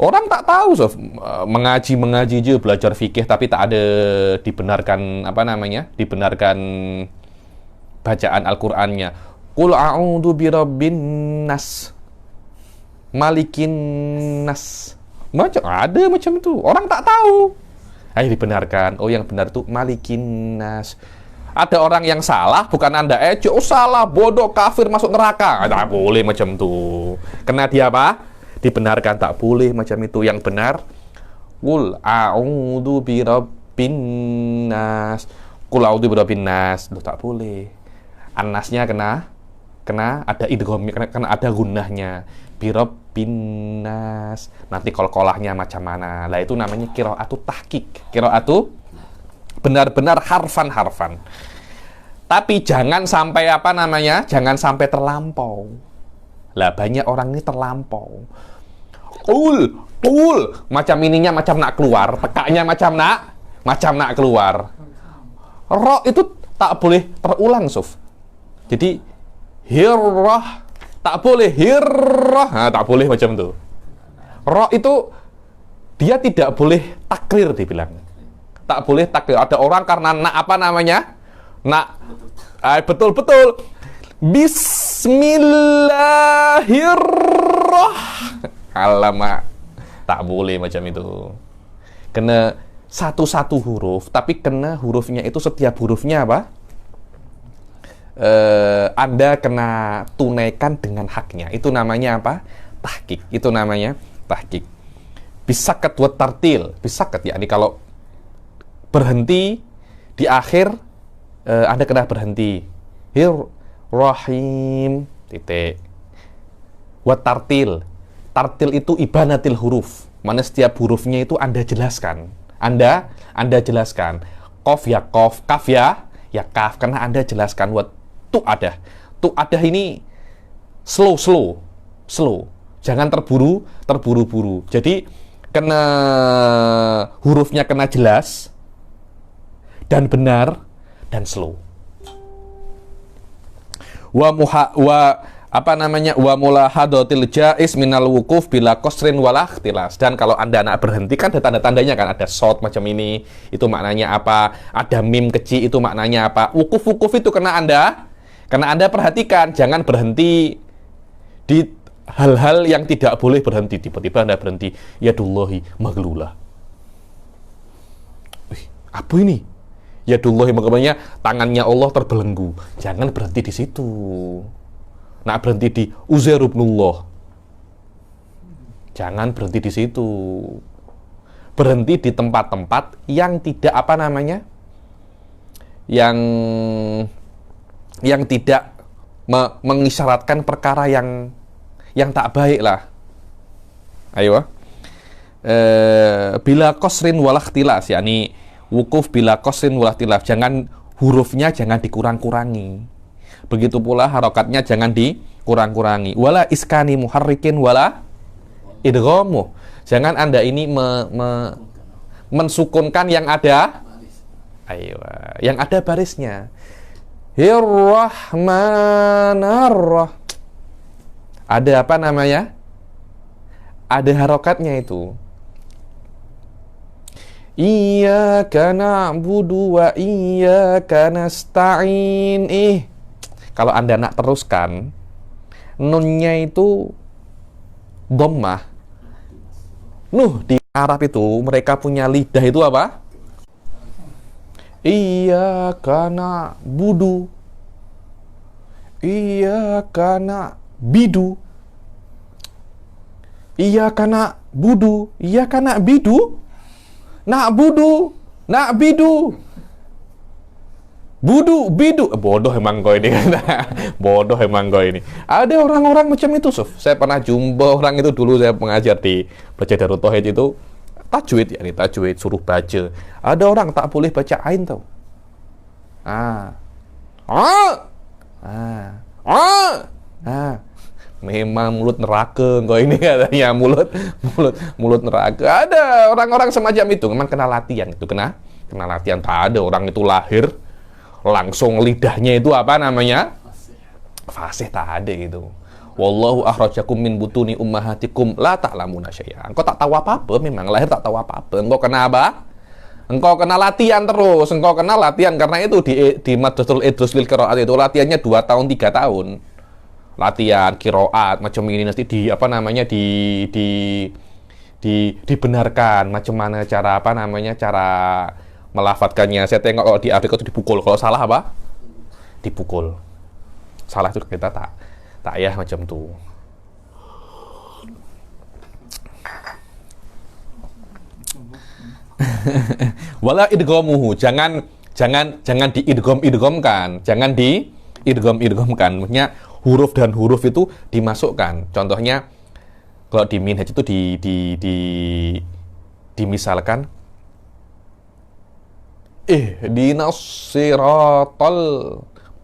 orang tak tahu, Sof, mengaji aja, belajar fikih tapi tak ada dibenarkan apa namanya? Dibenarkan bacaan Al-Qur'annya. Qul a'udzu birabbin nas. Malikin nas. Macam ada macam itu. Orang tak tahu. Ayo dibenarkan. Oh, yang benar itu malikin nas. Ada orang yang salah, bukan Anda. Salah, bodoh, kafir, masuk neraka. Tak boleh macam itu. Kena dia apa? Dibenarkan, tak boleh macam itu. Yang benar, qul a'udzu birabbin nas. Qul a'udzu birabbin nas. Loh, tak boleh. Annasnya kena ada idgham, kena ada gunnahnya. Birabbin nas. Nanti kolkolahnya macam mana? Lah itu namanya qiraatu tahqiq. Qiraatu benar-benar harfan. Tapi jangan sampai apa namanya? Jangan sampai terlampau. Lah banyak orang ini terlampau. Qul macam ininya macam nak keluar, tekaknya macam nak keluar. Ro itu tak boleh terulang, Sof. Jadi hirrah tak boleh, hirrah tak boleh macam itu. Ro itu dia tidak boleh takrir dibilang. Tak boleh takrir. Ada orang karena nak apa namanya? Betul. Alamak, tak boleh macam itu. Kena satu-satu huruf, tapi kena hurufnya itu setiap hurufnya apa? Anda kena tunaikan dengan haknya. Itu namanya apa? Tahqiq. Itu namanya tahqiq. Bisakat wa tartil. Bisakat ya, ini kalau berhenti di akhir Anda kena berhenti. Rahim titik. Wa tartil. Tartil itu ibanatil huruf. Mana setiap hurufnya itu Anda jelaskan. Anda jelaskan. Qaf ya qaf, kaf ya kaf. Karena Anda jelaskan tu ada ini slow. Jangan terburu-buru. Jadi kena hurufnya kena jelas dan benar dan slow. apa namanya, wa mulahadatil jaiz minal wukuf bila qasrin wala ikhtilas. Dan kalau Anda anak berhenti kan ada tanda-tandanya kan, ada short macam ini, itu maknanya apa? Ada mim kecil, itu maknanya apa? Wukuf-wukuf itu kena Anda perhatikan, jangan berhenti di hal-hal yang tidak boleh berhenti. Tiba-tiba Anda berhenti, yadullahi maglulah. Apa ini? Yadullahi maglulah, tangannya Allah terbelenggu. Jangan berhenti di situ. Nah, berhenti di Uzair ibnullah. Jangan berhenti di situ. Berhenti di tempat-tempat yang tidak apa namanya? Yang tidak mengisyaratkan perkara yang tak baik lah. Ayo. Bila qasrin wal ikhtilas, yakni wukuf bila qasrin wal ikhtilas. Jangan hurufnya jangan dikurang-kurangi. Begitu pula harokatnya jangan dikurang-kurangi. Wala iskani muharrikin wala idghamu. Jangan Anda ini mensukunkan yang ada yang ada barisnya. Ar-Rahmanarrah. Ada apa namanya? Ada harokatnya itu. Iyyaka na'budu wa iyyaka nasta'in. Kalau Anda nak teruskan, nunnya itu dhammah. Di Arab itu mereka punya lidah itu apa? Iyyaka na'budu, iyyaka na'bidu, iyyaka na'budu, iyyaka na'bidu, na'budu, na'bidu. Budu, bidu. Bodoh emang kau ini kan. Bodoh emang kau ini. Ada orang-orang macam itu, Suf. Saya pernah jumpa orang itu dulu, saya mengajar di Belajar Darut Tauhid itu. Tajwid, ya, tajwid, suruh baca. Ada orang tak boleh baca ain tau. Memang mulut neraka kau ini katanya. Mulut neraka. Ada orang-orang semacam itu. Memang kena latihan itu. Kena latihan. Tak ada orang itu lahir langsung lidahnya itu apa namanya? Fasih, tak ada gitu. Wallahu akhrajakum min butuni ummahatikum la ta'lamuna syai'an. Engkau tak tahu apa-apa, memang lahir tak tahu apa-apa. Engkau kena apa? Engkau kena latihan terus. Engkau kena latihan karena itu di Madrasatul Idrus lil Qiraat itu latihannya 2 tahun 3 tahun. Latihan qiraat macam ini nanti apa namanya dibenarkan macam mana cara apa namanya cara melafatkannya. Saya tengok kalau di Afrika itu dipukul. Kalau salah apa? Dipukul. Salah itu kita tak ya macam tu. Wala idghamuhu. Jangan diidgham-idghamkan. Jangan diidgham-idghamkan. Maksudnya huruf dan huruf itu dimasukkan. Contohnya kalau di minhaj itu dimisalkan ihdinas siratal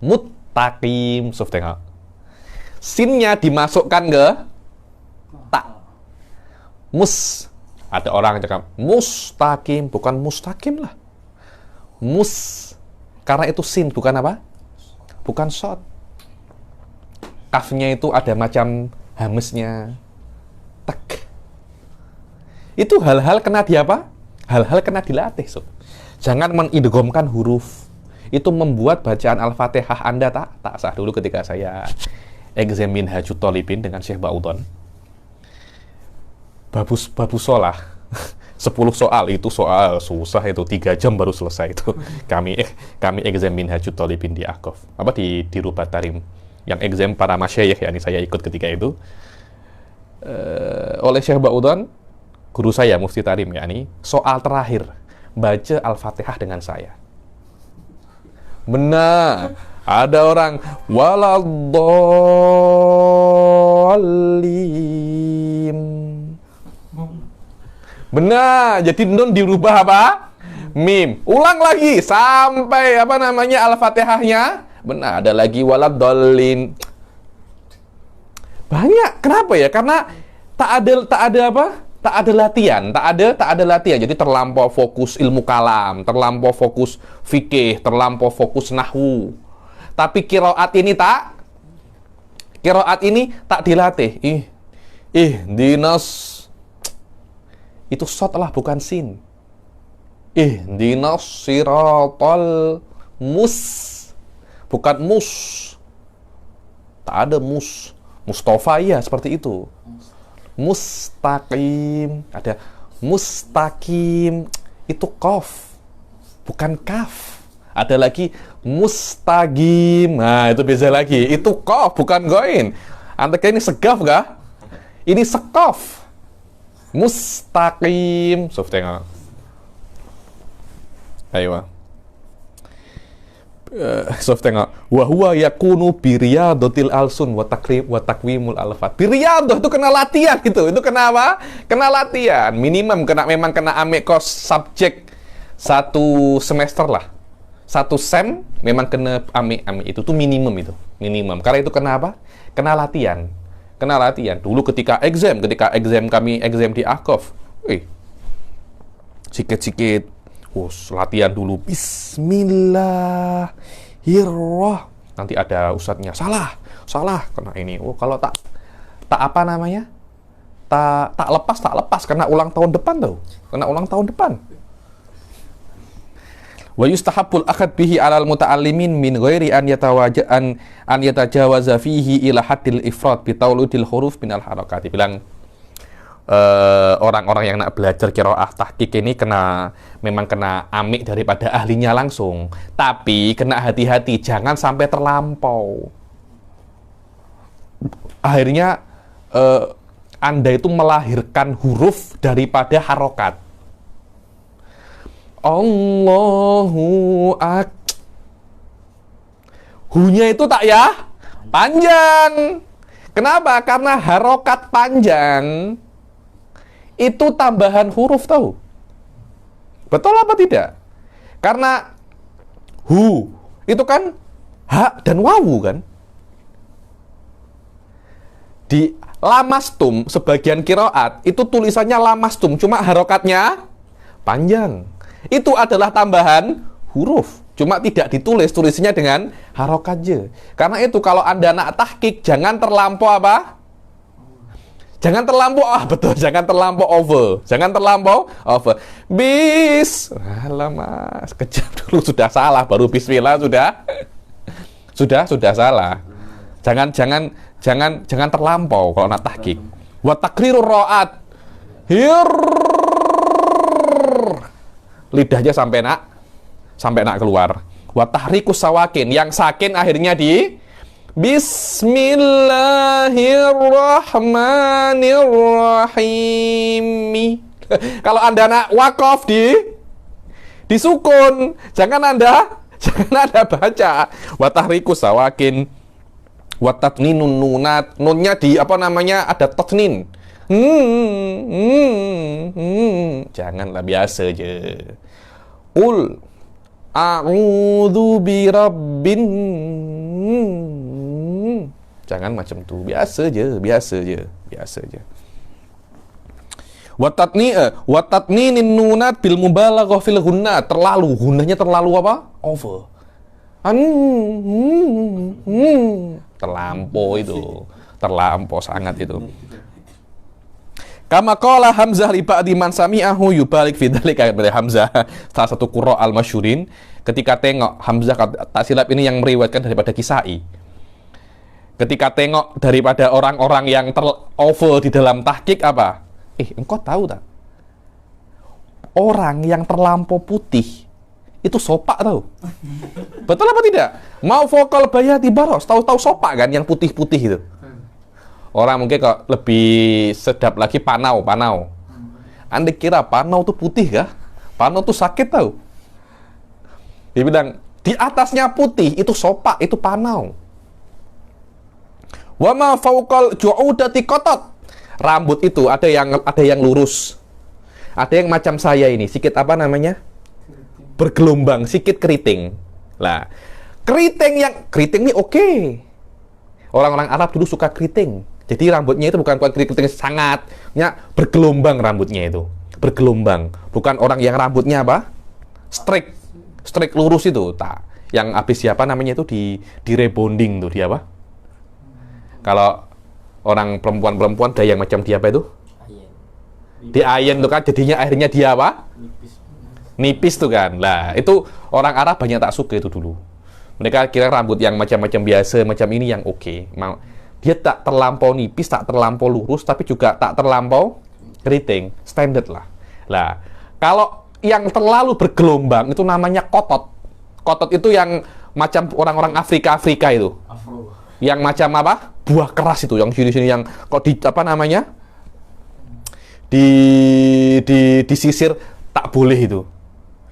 muttaqim. Sof, tengok. Sinnya dimasukkan ke tak. Ada orang yang cakap mustaqim, bukan mustaqim lah. Karena itu sin, bukan apa? Bukan shot. Kafnya itu ada macam hamesnya. Tak. Itu hal-hal kena di apa? Hal-hal kena dilatih, Sof. Jangan mengidghamkan huruf. Itu membuat bacaan Al-Fatihah Anda tak sah. Dulu ketika saya exam Minhajut Thalibin dengan Syekh Ba'udhan, babus sholah 10 soal, itu soal susah itu, 3 jam baru selesai itu. Kami exam Minhajut Thalibin di Aqaf. Di Rubat Tarim. Yang exam para masyayikh, yakni saya ikut ketika itu. Oleh Syekh Ba'udhan, guru saya Mufti Tarim, yakni soal terakhir baca Al-Fatihah dengan saya. Benar. Ada orang waladhdallin. Benar. Jadi nun dirubah apa? Mim. Ulang lagi sampai apa namanya Al-Fatihahnya. Benar. Ada lagi waladhdallin. Banyak. Kenapa ya? Karena tak ada apa? Tak ada latihan, tak ada latihan. Jadi terlampau fokus ilmu kalam, terlampau fokus fikih, terlampau fokus nahwu. Tapi qiraat ini tak Qiraat ini tak dilatih. Dinas. Itu shot lah, bukan sin. Dinas siratal bukan mus. Tak ada mus. Mustafa ya seperti itu. Mustaqim. Ada mustaqim. Itu qaf, bukan kaf. Ada lagi mustaqim. Nah, itu beda lagi. Itu qaf, bukan goin. Anda kira ini segaf kah? Ini sekaf. Mustaqim. Sof tengok. Ayo. Sof tengok. Wa huwa yakunu bi riyadatil alsun wa takwimul alfat. Bi riyadah itu kena latihan gitu. Itu kenapa? Kena latihan. Minimum memang kena ambil kos subjek 1 semester lah. 1 sem memang kena ambil itu tuh minimum itu. Minimum. Karena itu kenapa? Kena latihan. Kena latihan. Dulu ketika exam kami exam di Akof. Sikit-sikit latihan dulu. Bismillahirrahmanirrahim. Nanti ada ustadznya. Salah. Kena ini. Kalau tak apa namanya? Tak lepas. Kena ulang tahun depan tuh. Kena ulang tahun depan. Wa yustahabbul akhad bihi 'alal muta'allimin min ghairi an yatajawaza fihi ila haddil ifrad bi tawludil huruf minal harakati. Bilang orang-orang yang nak belajar qiraah tahqiq ini memang kena amik daripada ahlinya langsung. Tapi kena hati-hati, jangan sampai terlampau. Akhirnya Anda itu melahirkan huruf daripada harokat. Allahu akbar. Hu-nya itu tak ya? Panjang. Kenapa? Karena harokat panjang itu tambahan huruf, tahu? Betul apa tidak? Karena hu itu kan ha dan wawu kan? Di lamastum sebagian qiraat itu tulisannya lamastum, cuma harokatnya panjang. Itu adalah tambahan huruf, cuma tidak ditulis, tulisnya dengan harokat je. Karena itu kalau Anda nak tahqiq jangan terlampau apa? Jangan terlampau, jangan terlampau over. Alamak, sekejap dulu sudah salah, baru bismillah sudah salah. Jangan terlampau kalau nak tahqiq. Wa takrirur ra'at. Lidahnya sampai nak keluar. Wa tahrikus sawakin, yang sakin akhirnya di Bismillahirrahmanirrahim. Kalau Anda nak wakaf di sukun, jangan Anda baca wa tahrikus sawakin wa tatninun nunat. Nunnya di apa namanya? Ada tatnin. Janganlah, biasa aja. Qul a'udzu birabbin. Jangan macam tu, biasa aja. Wa tatninin nunat bil mubalaghah fil gunnah. Gunnahnya terlalu apa? Over. Terlampau sangat itu. Kama qala Hamzah li ba'di man sami'ahu yubalik fi dzalika. Hamzah, salah satu qurra al-masyhurin, ketika tengok Hamzah, tak silap ini yang meriwayatkan daripada Kisai. Ketika tengok daripada orang-orang yang over di dalam tahqiq apa? Engkau tahu tak? Orang yang terlampau putih itu sopak, tahu? Betul apa tidak? Mau vokal bayati baros, tahu sopak kan yang putih-putih itu. Orang mungkin kok lebih sedap lagi panau. Anda kira panau tuh putih kah? Panau tuh sakit, tahu? Dia bilang di atasnya putih itu sopak, itu panau. Wa ma fauqal ju'udati qatat. Rambut itu ada yang lurus. Ada yang macam saya ini, sedikit apa namanya? Bergelombang, sedikit keriting. Lah, keriting ini oke. Orang-orang Arab dulu suka keriting. Jadi rambutnya itu bukan keriting sangatnya bergelombang, rambutnya itu. Bergelombang. Bukan orang yang rambutnya apa? Straight lurus itu, tak. Yang habis siapa namanya itu di rebonding tuh, dia apa? Kalau orang perempuan-perempuan ada yang macam dia apa itu? Ayen. Di ayen tuh kan jadinya akhirnya dia apa? Nipis tuh kan. Lah, itu orang Arab banyak tak suka itu dulu. Mereka kira rambut yang macam-macam biasa, macam ini yang oke. Dia tak terlampau nipis, tak terlampau lurus, tapi juga tak terlampau keriting. Standard lah. Lah, kalau yang terlalu bergelombang itu namanya kotot. Kotot itu yang macam orang-orang Afrika itu. Afro. Yang macam apa? Buah keras itu, yang sini-sini yang kok di apa namanya? Disisir tak boleh itu.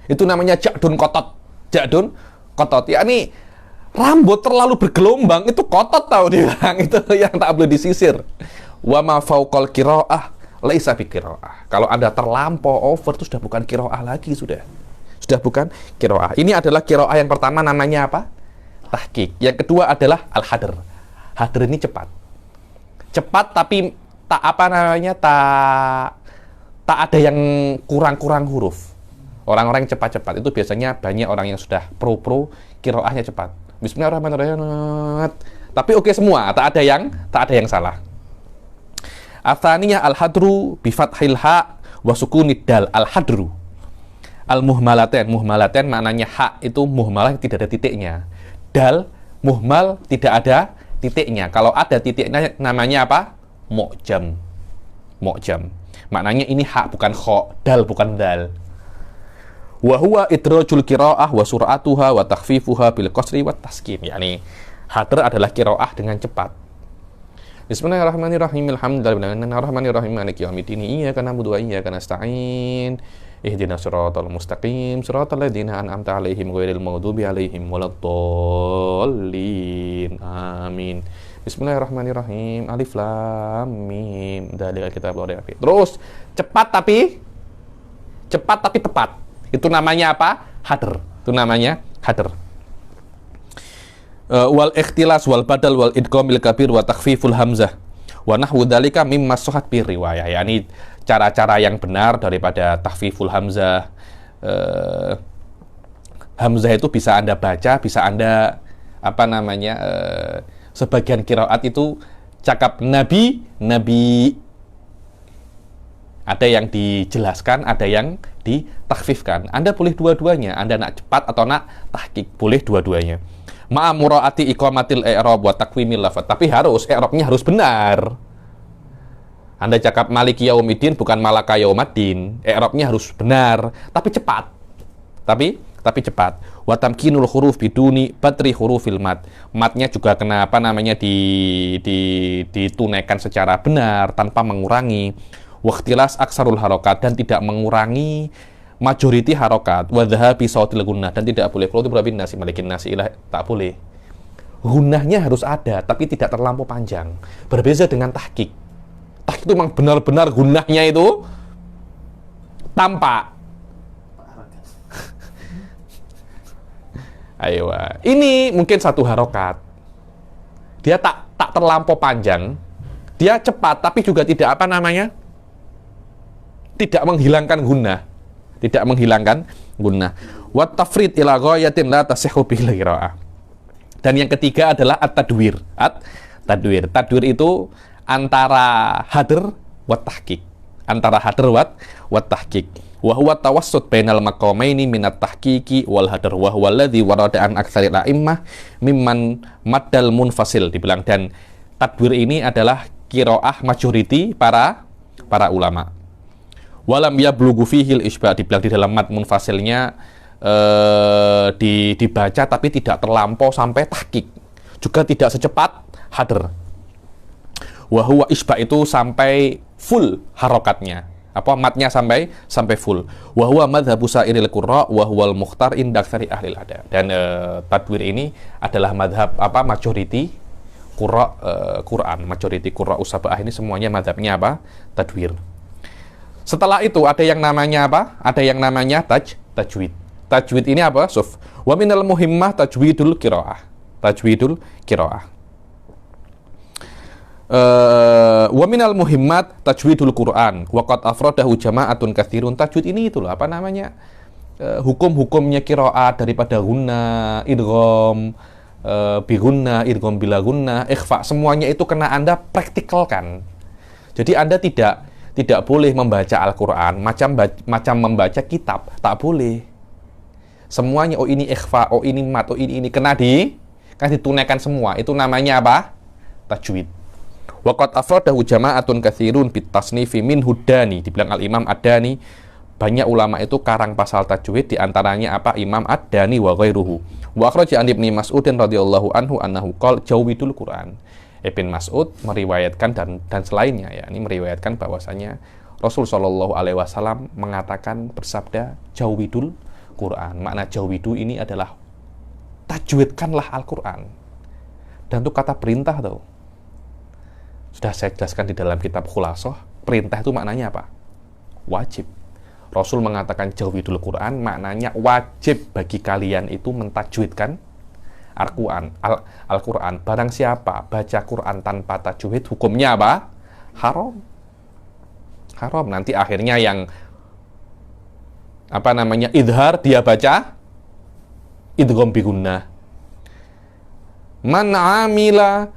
Itu namanya ja'dun kotot. Ja'dun kotot. Yakni rambut terlalu bergelombang itu kotot tahu dia bilang. Itu yang tak boleh disisir. Wa ma fauqal qiraah laisa bi qiraah. Kalau Anda terlampau over itu sudah bukan qiraah lagi sudah. Sudah bukan qiraah. Ini adalah qiraah yang pertama namanya apa? Tahqiq. Yang kedua adalah al-hadr. Hadr ini cepat. Cepat tapi tak apa namanya tak ada yang kurang-kurang huruf. Orang-orang yang cepat-cepat itu biasanya banyak orang yang sudah pro qiraahnya cepat. Bismillahirrahmanirrahim. Tapi oke semua, tak ada yang salah. Atsaniyah al-hadru bi fathil ha wa sukunid dal. Al-hadru. Al-muhmalatain. Muhmalatain maknanya ha itu muhmalah tidak ada titiknya. Dal muhmal tidak ada titiknya. Kalau ada titiknya namanya apa? Mu'jam. Mu'jam. Maknanya ini ha bukan kha, dal bukan dal. Wa huwa idrajul qiraah wa sur'atuha wa takhfifuha bil qasri wat taskin. Yani hadr adalah qiraah dengan cepat. Bismillahirrahmanirrahim. Alhamdulillahirrahmanirrahim. Maliki yaumiddin. Iyyaka na'budu wa iyyaka nasta'in. Ihdinas siratal mustaqim. Siratal ladzina an'amta 'alaihim ghairil maghdubi 'alaihim waladdallin. Amin. Bismillahirrahmanirrahim. Alif lam mim. Dzalikal kitabul la raiba fiih. Terus cepat tapi tepat. Itu namanya apa? Hadr. Itu namanya hadr. Wal ikhtilas wal badal wal idghamil kabir wa takhfiful hamzah wa nahwu dzalika mimma sahhat bi riwayah. Yani cara-cara yang benar daripada takhfiful hamzah. Hamzah itu bisa Anda baca, bisa Anda apa namanya? Sebagian qiraat itu cakap nabi. Ada yang dijelaskan, ada yang ditakhfifkan. Anda boleh dua-duanya. Anda nak cepat atau nak tahqiq, boleh dua-duanya. Ma'a mura'ati iqamatil i'rab wa taqwimil lafaz. Tapi i'rabnya harus benar. Anda cakap maliki yaumiddin bukan malaka yaumaddin. I'rabnya harus benar, tapi cepat. Tapi cepat. Wa tamkinul huruf biduni batri hurufil mad. Matnya juga kenapa namanya ditunaikan secara benar tanpa mengurangi. Waqtilas aksarul harokat dan tidak mengurangi majority harokat. Wadhahabi sautil gunnah dan tidak boleh. Kalau itu berarti nasi malikin nasi ilah tak boleh. Gunnahnya harus ada tapi tidak terlampau panjang. Berbeza dengan tahqiq. Tahqiq itu memang benar-benar gunnahnya itu tampak. Ayo, ini mungkin satu harokat. Dia tak terlampau panjang. Dia cepat tapi juga tidak apa namanya? Tidak menghilangkan gunnah. Tidak menghilangkan gunnah. Wa tafrid ila ghayatin la tasihhu bil qiraah. Dan yang ketiga adalah at-tadwir. At-tadwir. Tadwir itu antara hadr wa tahqiq. Antara hadr wa tahqiq. Wa huwa tawassut bainal maqamaini minat tahqiqi wal hadr wa huwa alladhi warada an aktsaril a'immah mimman maddal munfasil dibilang. Dan tadwir ini adalah qiraah majority para ulama. Walam yablughu fihil isba dibilang di dalam mad munfasilnya dibaca tapi tidak terlampau sampai tahqiq. Juga tidak secepat hadr. Wa huwa isba itu sampai full harokatnya. Apa matnya sampai full. Wa huwa madhabu sairil qurra wa huwal mukhtar inda aktsari ahli adab. Dan tadwir ini adalah madhab apa majority qurra Quran, majority qurra usabah ini semuanya madhabnya apa? Tadwir. Setelah itu ada yang namanya apa? Ada yang namanya tajwid. Tajwid ini apa? Suf. Wa minal muhimmah tajwidul qiraah. Tajwidul qiraah. Wa minal muhimmat tajwidul Quran. Wa qad afradahu jama'atun katsirun. Tajwid ini itu loh apa namanya? Hukum-hukumnya qiraat daripada gunnah, idgham, bigunna, idgham bila gunna, ikhfa, semuanya itu kena Anda praktikalkan. Jadi Anda tidak boleh membaca Al-Quran macam membaca kitab, tak boleh. Semuanya, oh ini ikhfa, oh ini mat, oh ini kena ditunaikan semua. Itu namanya apa? Tajwid. Waqad afradahu jama'atun katsirun bit tasnifi min hudani, dibilang Al-Imam Ad-Dani, banyak ulama itu karang pasal tajwid, di antaranya apa? Imam Ad-Dani wa ghairuhu. Wa akhraja an Ibnu Mas'udin radhiyallahu anhu annahu qala jawidul Quran. Ibn Mas'ud meriwayatkan dan selainnya, ya, ini meriwayatkan bahwasanya Rasul sallallahu alaihi wasallam mengatakan, bersabda, jawidul Quran. Makna jawidu ini adalah tajwidkanlah Al-Quran. Dan itu kata perintah tuh. Sudah saya jelaskan di dalam kitab Khulasah, perintah itu maknanya apa? Wajib. Rasul mengatakan jawidul Quran, maknanya wajib bagi kalian itu mentajwidkan Al-Quran. Barang siapa baca Quran tanpa tajwid, hukumnya apa? Haram. Haram. Nanti akhirnya yang idhar, dia baca idgham bi gunnah. Man amila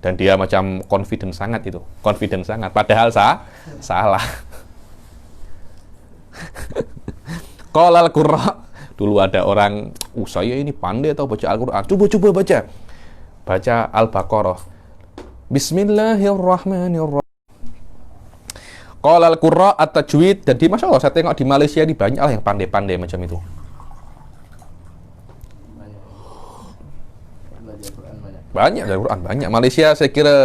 dan dia macam confident sangat itu, padahal salah. Qala al-qurra, dulu ada orang, saya ini pandai atau baca Al-Quran, coba baca Al-Baqarah, Bismillahirrahmanirrahim. Qala al-qurra at-tajwid. Jadi Masya Allah, saya tengok di Malaysia ini banyak yang pandai-pandai macam itu. Banyak Al-Quran, banyak. Malaysia saya kira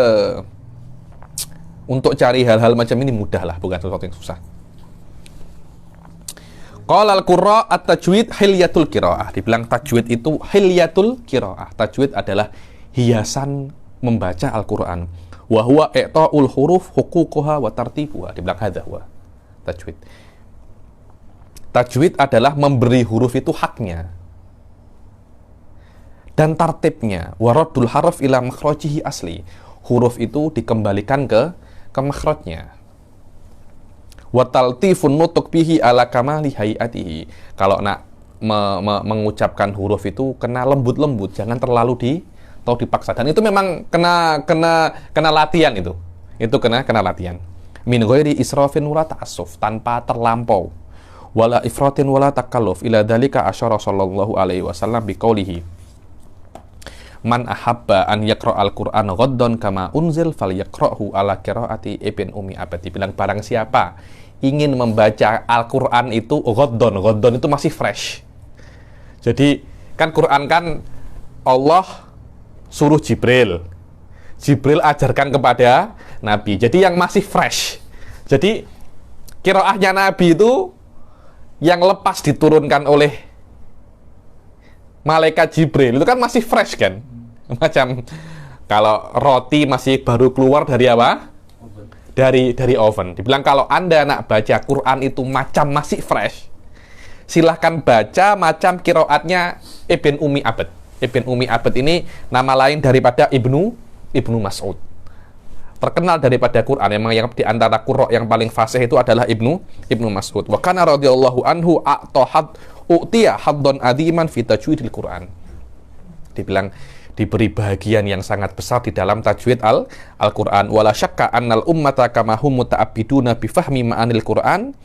untuk cari hal-hal macam ini mudah lah, bukan sesuatu yang susah. Qala al-qurra at-tajwid hilyatul qiraah. Dibilang tajwid itu hilyatul qiraah. Tajwid adalah hiasan membaca Al-Quran. Wa huwa i'ta'ul huruf huququha wa tartibuha. Dibilang hadza huwa tajwid. Tajwid adalah memberi huruf itu haknya dan tartibnya. Waradul harf ila makhrajihi asli. Huruf itu dikembalikan ke makhrajnya. Wa taltifun nutuk bihi ala kamali hayatihi. Kalau nak mengucapkan huruf itu kena lembut-lembut, jangan terlalu dipaksa. Dan itu memang kena latihan itu. Itu kena latihan. Min ghairi israfin wala ta'assuf, tanpa terlampau. Wala ifratin wala takalluf. Ila dzalika asyara sallallahu alaihi wasallam biqaulihi man ahabba an yaqra'al Qur'an ghaddan kama unzil falyaqra'hu ala qiraati Ibn Ummi Abad. Dibilang barang siapa ingin membaca Al-Qur'an itu ghaddan itu masih fresh. Jadi kan Quran kan Allah suruh Jibril ajarkan kepada Nabi. Jadi yang masih fresh. Jadi qiraahnya Nabi itu yang lepas diturunkan oleh malaikat Jibril itu kan masih fresh kan. Macam kalau roti masih baru keluar dari apa? Dari oven. Dibilang kalau Anda nak baca Quran itu macam masih fresh, silahkan baca macam qiraatnya Ibn Ummi Abad. Ibn Ummi Abad ini nama lain daripada Ibnu Mas'ud. Terkenal daripada Quran, memang yang di antara qurra yang paling fasih itu adalah Ibnu Mas'ud. Wa kana radhiyallahu anhu u'tiya haddon adiman fi tajwidil Quran. Dibilang diberi bahagian yang sangat besar di dalam tajwid Al-Quran. Wala syakka annal ummata kama hum muta'abbiduna bi fahmi ma'anil Quran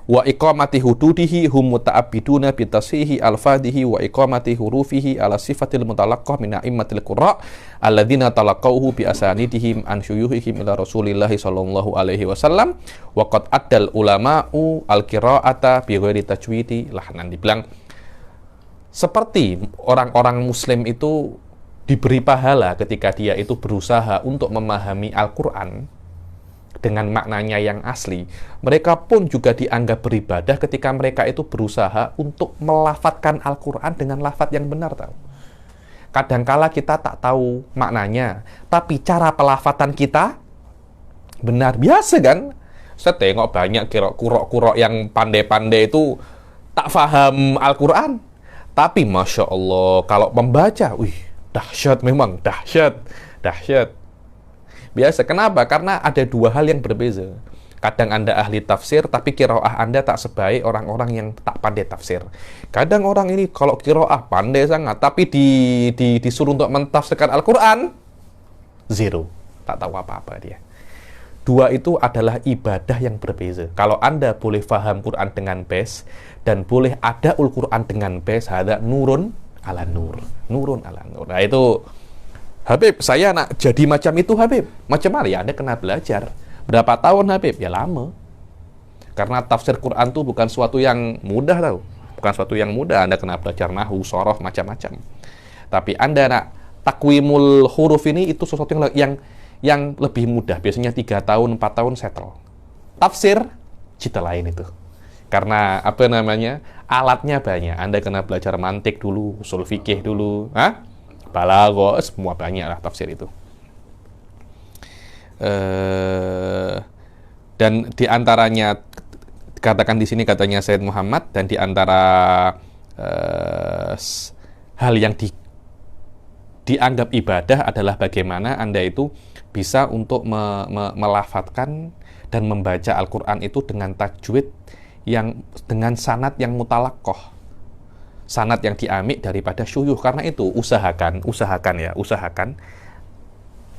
wa iqamati hududihi hum muta'abbiduna bi tasihi alfadihi wa iqamati hurufihi ala sifatil mutalaqqah min a'immatil qurra alladzina talaqawhu bi asanidihim an syuyuhihim ila Rasulillah sallallahu alaihi wasallam wa qad addal ulama'u al-qira'ata bi ghairi tajwidi lahnan. Dibilang seperti orang-orang muslim itu diberi pahala ketika dia itu berusaha untuk memahami Al-Quran dengan maknanya yang asli. Mereka pun juga dianggap beribadah ketika mereka itu berusaha untuk melafatkan Al-Quran dengan lafaz yang benar. Tahu? Kadangkala kita tak tahu maknanya, tapi cara pelafatan kita benar. Biasa kan? Saya tengok banyak kurok-kurok yang pandai-pandai itu tak faham Al-Quran, tapi Masya Allah kalau membaca, dahsyat, memang dahsyat. Biasa. Kenapa? Karena ada dua hal yang berbeza. Kadang Anda ahli tafsir, tapi qiraah Anda tak sebaik orang-orang yang tak pandai tafsir. Kadang orang ini kalau qiraah pandai sangat, tapi disuruh untuk mentafsirkan Al-Quran, zero. Tak tahu apa-apa dia. Dua itu adalah ibadah yang berbeza. Kalau Anda boleh faham Quran dengan best, dan boleh adaul Quran dengan best, ada nurun ala nur. Nurun ala nur. Nah itu, Habib, saya nak jadi macam itu, Habib. Macam mana? Ya Anda kena belajar. Berapa tahun, Habib? Ya lama. Karena tafsir Quran itu bukan suatu yang mudah, tahu. Bukan suatu yang mudah. Anda kena belajar nahwu, sorof, macam-macam. Tapi Anda nak takwimul huruf ini, itu sesuatu yang lebih mudah. Biasanya 3 tahun, 4 tahun settle. Tafsir, cerita lain itu. Karena apa namanya, alatnya banyak. Anda kena belajar mantik dulu, usul fikih dulu, balaghah, semua banyak lah tafsir itu. Dan diantaranya katakan di sini katanya Sayyid Muhammad, dan diantara hal yang dianggap ibadah adalah bagaimana Anda itu bisa untuk melafadzkan dan membaca Al-Quran itu dengan tajwid yang dengan sanad yang mutalaqqah, sanad yang diambil daripada syuyuh. Karena itu usahakan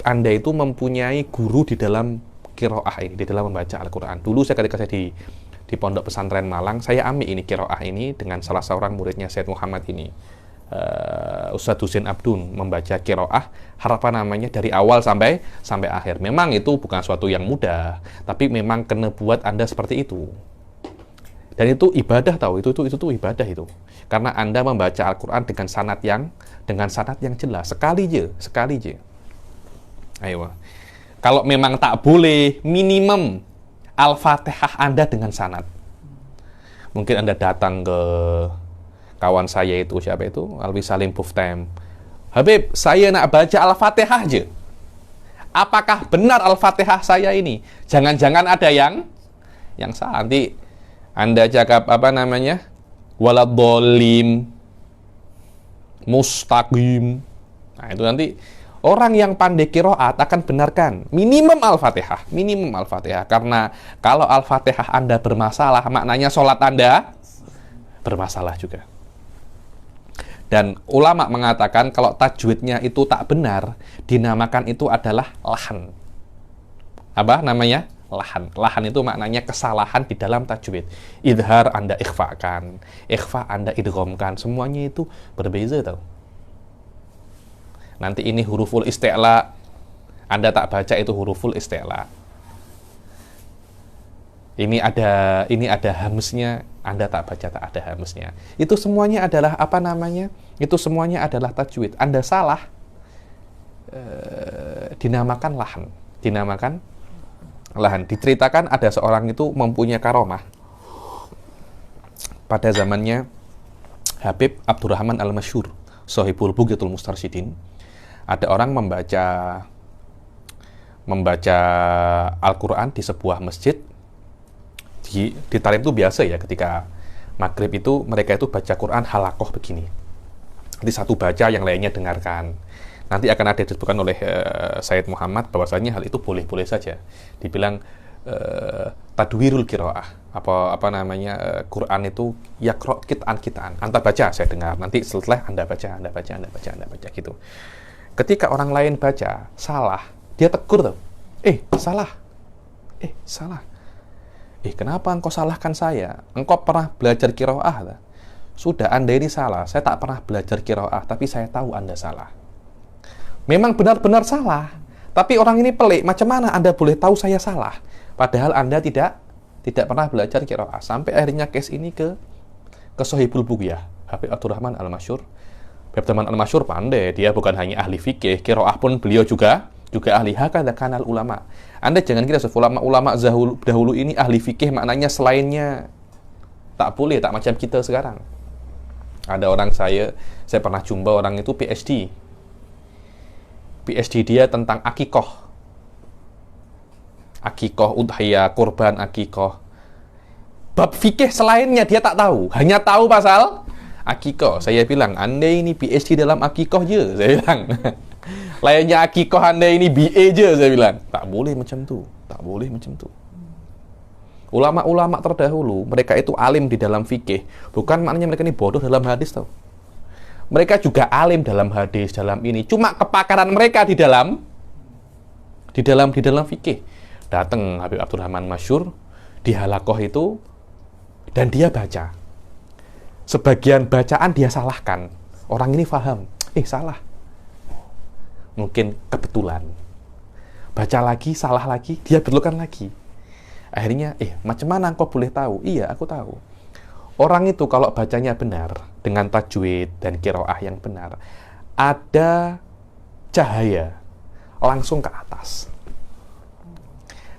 Anda itu mempunyai guru di dalam qiraah ini, di dalam membaca Al-Quran. Dulu ketika saya di Pondok Pesantren Malang, saya ambil ini qiraah ini dengan salah seorang muridnya Sayyid Muhammad ini, Ustadz Husin Abdun, membaca qiraah dari awal sampai akhir. Memang itu bukan suatu yang mudah, tapi memang kena buat Anda seperti itu. Dan itu ibadah, tahu, itu ibadah itu. Karena Anda membaca Al-Quran dengan sanad yang jelas, sekali je. Ayo. Kalau memang tak boleh, minimum Al-Fatihah Anda dengan sanad. Mungkin Anda datang ke kawan saya itu, siapa itu? Alwi Salim Buftem. Habib, saya nak baca Al-Fatihah aja. Apakah benar Al-Fatihah saya ini? Jangan-jangan ada yang salah. Nanti Anda cakap waladdolim, mustaqim. Nah, itu nanti orang yang pandai qiraat akan benarkan minimum Al-Fatihah. Karena kalau Al-Fatihah Anda bermasalah, maknanya sholat Anda bermasalah juga. Dan ulama mengatakan kalau tajwidnya itu tak benar, dinamakan itu adalah lahan. Apa namanya? Lahan. Lahan itu maknanya kesalahan di dalam tajwid. Idhar Anda ikhfakan, ikhfa Anda idghamkan, semuanya itu berbeza, tahu. Nanti ini huruful isti'la, Anda tak baca itu huruful isti'la. Ini ada hamznya, Anda tak baca, tak ada hamznya. Itu semuanya adalah Itu semuanya adalah tajwid. Anda salah, dinamakan lahan. Diceritakan ada seorang itu mempunyai karomah pada zamannya Habib Abdurrahman Al-Masyhur, Shahibul Bugyatul Mustarsyidin. Ada orang membaca Al-Quran di sebuah masjid. Di Tarim itu biasa ya, ketika maghrib itu mereka itu baca Quran halakoh begini. Nanti satu baca, yang lainnya dengarkan. Nanti akan ada disebutkan oleh Sayyid Muhammad bahwasanya hal itu boleh-boleh saja. Dibilang tadwirul qiraah. Quran itu yaqra kitaan. Anda baca, saya dengar. Nanti setelah Anda baca gitu. Ketika orang lain baca salah, dia tegur tuh. Salah. Kenapa engkau salahkan saya? Engkau pernah belajar qiraah? Sudah, Anda ini salah. Saya tak pernah belajar qiraah, tapi saya tahu Anda salah. Memang benar-benar salah. Tapi orang ini pelik. Macam mana Anda boleh tahu saya salah? Padahal Anda tidak pernah belajar qiraah. Sampai akhirnya case ini ke Shahibul Bugyah, Habib Abdurrahman Al-Masyhur. Habib Abdurrahman Al-Masyhur pandai. Dia bukan hanya ahli fikih, qiraah pun beliau juga ahli. Hakadha kanal ulama. Anda jangan kira ulama dahulu ini ahli fikih maknanya selainnya tak boleh, tak macam kita sekarang. Ada orang saya pernah jumpa orang itu PhD dia tentang akikoh, udhiyah, kurban akikoh. Bab fikih selainnya dia tak tahu, hanya tahu pasal akikoh. Saya bilang, Anda ini PhD dalam akikoh je, saya bilang. Lainnya akikoh Anda ini BA je, saya bilang. Tak boleh macam tu. Ulama-ulama terdahulu, mereka itu alim di dalam fikih. Bukan maknanya mereka ini bodoh dalam hadis, tau. Mereka juga alim dalam hadis, dalam ini. Cuma kepakaran mereka di dalam fikih. Datang Habib Abdurrahman Masyur di halakoh itu, dan dia baca. Sebagian bacaan dia salahkan. Orang ini faham, salah. Mungkin kebetulan. Baca lagi, salah lagi, dia betulkan lagi. Akhirnya, macam mana engkau boleh tahu? Iya, aku tahu. Orang itu kalau bacanya benar, dengan tajwid dan qiraah yang benar, ada cahaya langsung ke atas.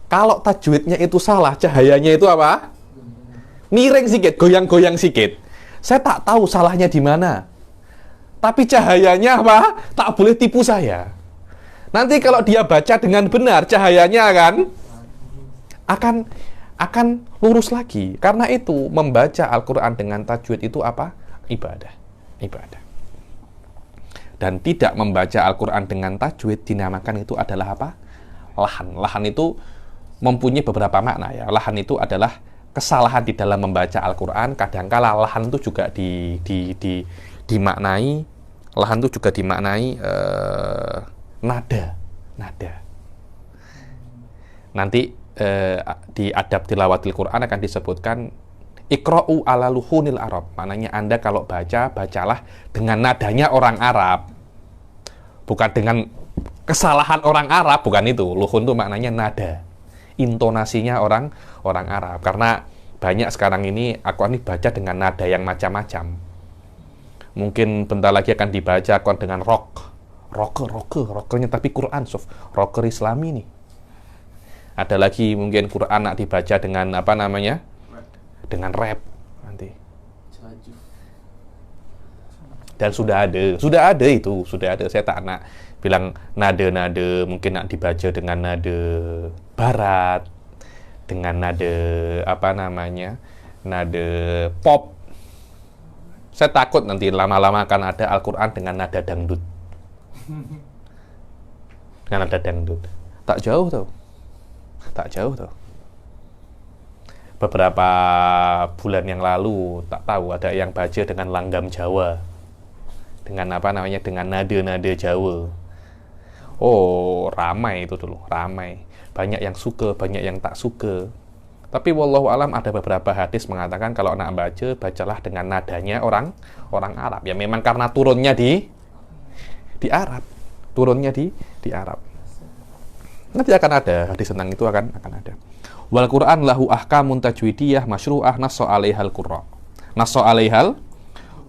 Kalau tajwidnya itu salah, cahayanya itu apa? Miring sedikit, goyang-goyang sedikit. Saya tak tahu salahnya di mana. Tapi cahayanya apa? Tak boleh tipu saya. Nanti kalau dia baca dengan benar, cahayanya akan lurus lagi. Karena itu, membaca Al-Quran dengan tajwid itu apa? Ibadah. Dan tidak membaca Al-Quran dengan tajwid dinamakan itu adalah apa? Lahan. Lahan itu mempunyai beberapa makna ya. Lahan itu adalah kesalahan di dalam membaca Al-Quran. Kadangkala lahan itu juga dimaknai, lahan itu juga dimaknai nada. Nanti di adab tilawatil Quran akan disebutkan ikra'u ala luhunil Arab. Maknanya Anda kalau baca, bacalah dengan nadanya orang Arab. Bukan dengan kesalahan orang Arab, bukan itu. Luhun itu maknanya nada. Intonasinya orang Arab. Karena banyak sekarang ini Al-Quran baca dengan nada yang macam-macam. Mungkin bentar lagi akan dibaca Al-Quran dengan rockernya tapi Quran rocker Islami nih. Ada lagi mungkin Quran nak dibaca dengan dengan rap nanti. Dan sudah ada itu. Saya tak nak bilang nada-nada, mungkin nak dibaca dengan nada barat, dengan nada nada pop. Saya takut nanti lama-lama akan ada Al-Quran dengan nada dangdut. Dengan nada dangdut. Tak jauh tau. Beberapa bulan yang lalu, tak tahu ada yang baca dengan langgam Jawa. Dengan dengan nada-nada Jawa. Oh, ramai itu dulu, ramai. Banyak yang suka, banyak yang tak suka. Tapi wallahu alam ada beberapa hadis mengatakan kalau nak baca, bacalah dengan nadanya orang Arab. Ya memang karena turunnya di Arab. Turunnya di Arab. Nanti akan ada hadis tentang itu akan ada. Wal Qur'an lahu ahkamun tajwidiyah masyru'ah nasso 'alaihal qurra. Nasso 'alaihal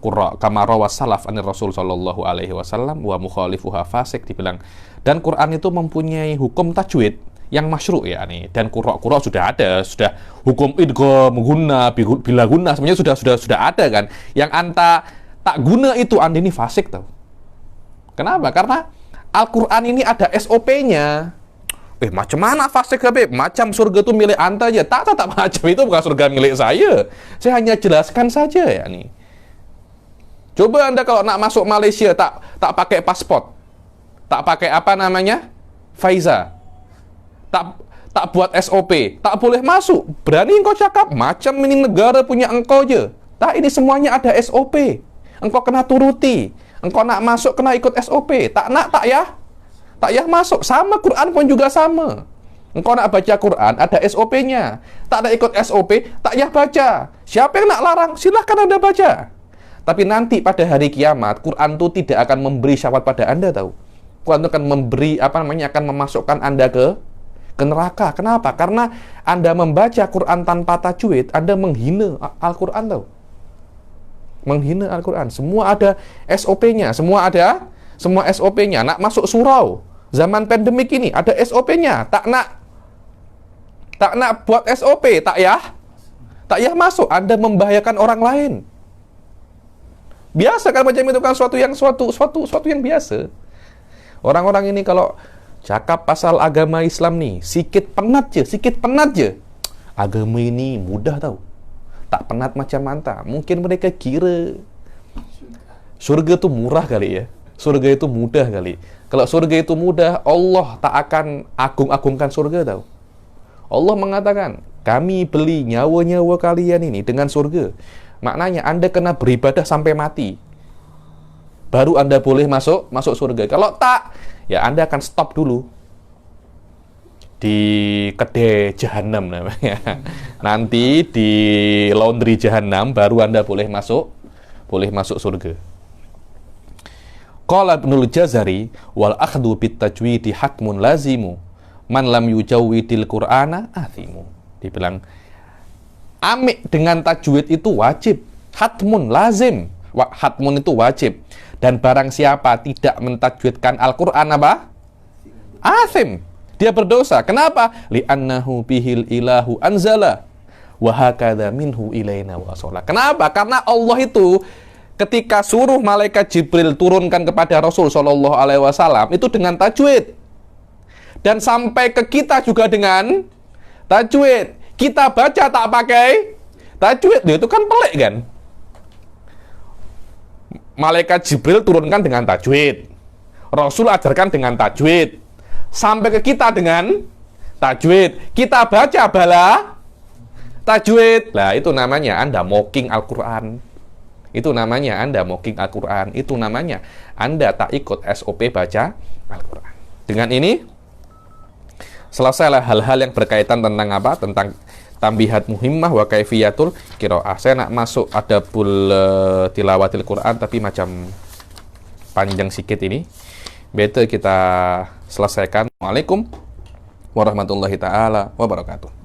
qurra kama rawas salaf anir Rasul sallallahu alaihi wasallam wa mukhalifuha fasik, dibilang. Dan Quran itu mempunyai hukum tajwid yang masyru' ya nih, dan qurra sudah ada, sudah hukum idgham, guna, bila guna sebenarnya sudah ada kan. Yang anta tak guna itu anda ini fasik tau. Kenapa? Karena Al-Quran ini ada SOP-nya. Macam mana fasik Habib? Macam surga itu milik anta aja. Tak macam itu bukan surga milik saya. Saya hanya jelaskan saja ya nih. Coba anda kalau nak masuk Malaysia tak pakai paspor, tak pakai Faiza, tak buat SOP, tak boleh masuk. Berani engkau cakap macam ini negara punya engkau je. Tak, ini semuanya ada SOP. Engkau kena turuti. Engkau nak masuk kena ikut SOP. Tak nak tak ya masuk. Sama Quran pun juga sama. Engkau nak baca Quran ada SOP-nya. Tak ada ikut SOP, tak ya baca. Siapa yang nak larang? Silahkan anda baca. Tapi nanti pada hari kiamat Quran itu tidak akan memberi syafaat pada anda tahu. Quran itu akan memberi akan memasukkan anda ke neraka. Kenapa? Karena anda membaca Quran tanpa tajwid, anda menghina Al-Quran tahu. Menghina Al-Quran. Semua ada SOP-nya, semua SOP-nya. Nak masuk surau zaman pandemik ini ada SOP-nya. Tak nak buat SOP, tak ya masuk. Anda membahayakan orang lain. Biasa kan macam itu kan suatu yang biasa. Orang-orang ini kalau cakap pasal agama Islam nih, sikit penat je. Agama ini mudah tau. Tak penat macam anta. Mungkin mereka kira surga itu murah kali ya. Surga itu mudah kali. Kalau surga itu mudah, Allah tak akan agung-agungkan surga tau. Allah mengatakan, Kami beli nyawa-nyawa kalian ini dengan surga. Maknanya Anda kena beribadah sampai mati. Baru Anda boleh masuk surga. Kalau tak, ya Anda akan stop dulu di kedai jahanam namanya. Nanti di laundry jahanam baru Anda boleh masuk surga. Qala Ibnul Jazari wal akhdhu bit tajwidi hakmun lazimu man lam yujawwidil Qur'ana athimu. Dibilang amik dengan tajwid itu wajib, hatmun lazim. Hatmun itu wajib, dan barang siapa tidak mentajwidkan Al-Qur'an apa? Athim. Dia berdosa. Kenapa? Li'annahu bihil ilahu anzala wa hakadha minhu ilaina wasala. Kenapa? Karena Allah itu ketika suruh malaikat Jibril turunkan kepada Rasul Shallallahu Alaihi Wasallam itu dengan tajwid, dan sampai ke kita juga dengan tajwid. Kita baca tak pakai tajwid, itu kan pelik kan? Malaikat Jibril turunkan dengan tajwid, Rasul ajarkan dengan tajwid, sampai ke kita dengan tajwid. Kita baca bala tajwid. Lah itu namanya Anda mocking Al-Quran. Itu namanya Anda mocking Al-Quran. Itu namanya Anda tak ikut SOP baca Al-Quran. Dengan ini, selesailah hal-hal yang berkaitan tentang apa? Tentang tambihat muhimmah wa kaifiyatul qiraah. Saya nak masuk adabul tilawatil Quran, tapi macam panjang sikit ini. Better kita selesaikan. Waalaikumsalam warahmatullahi taala wabarakatuh.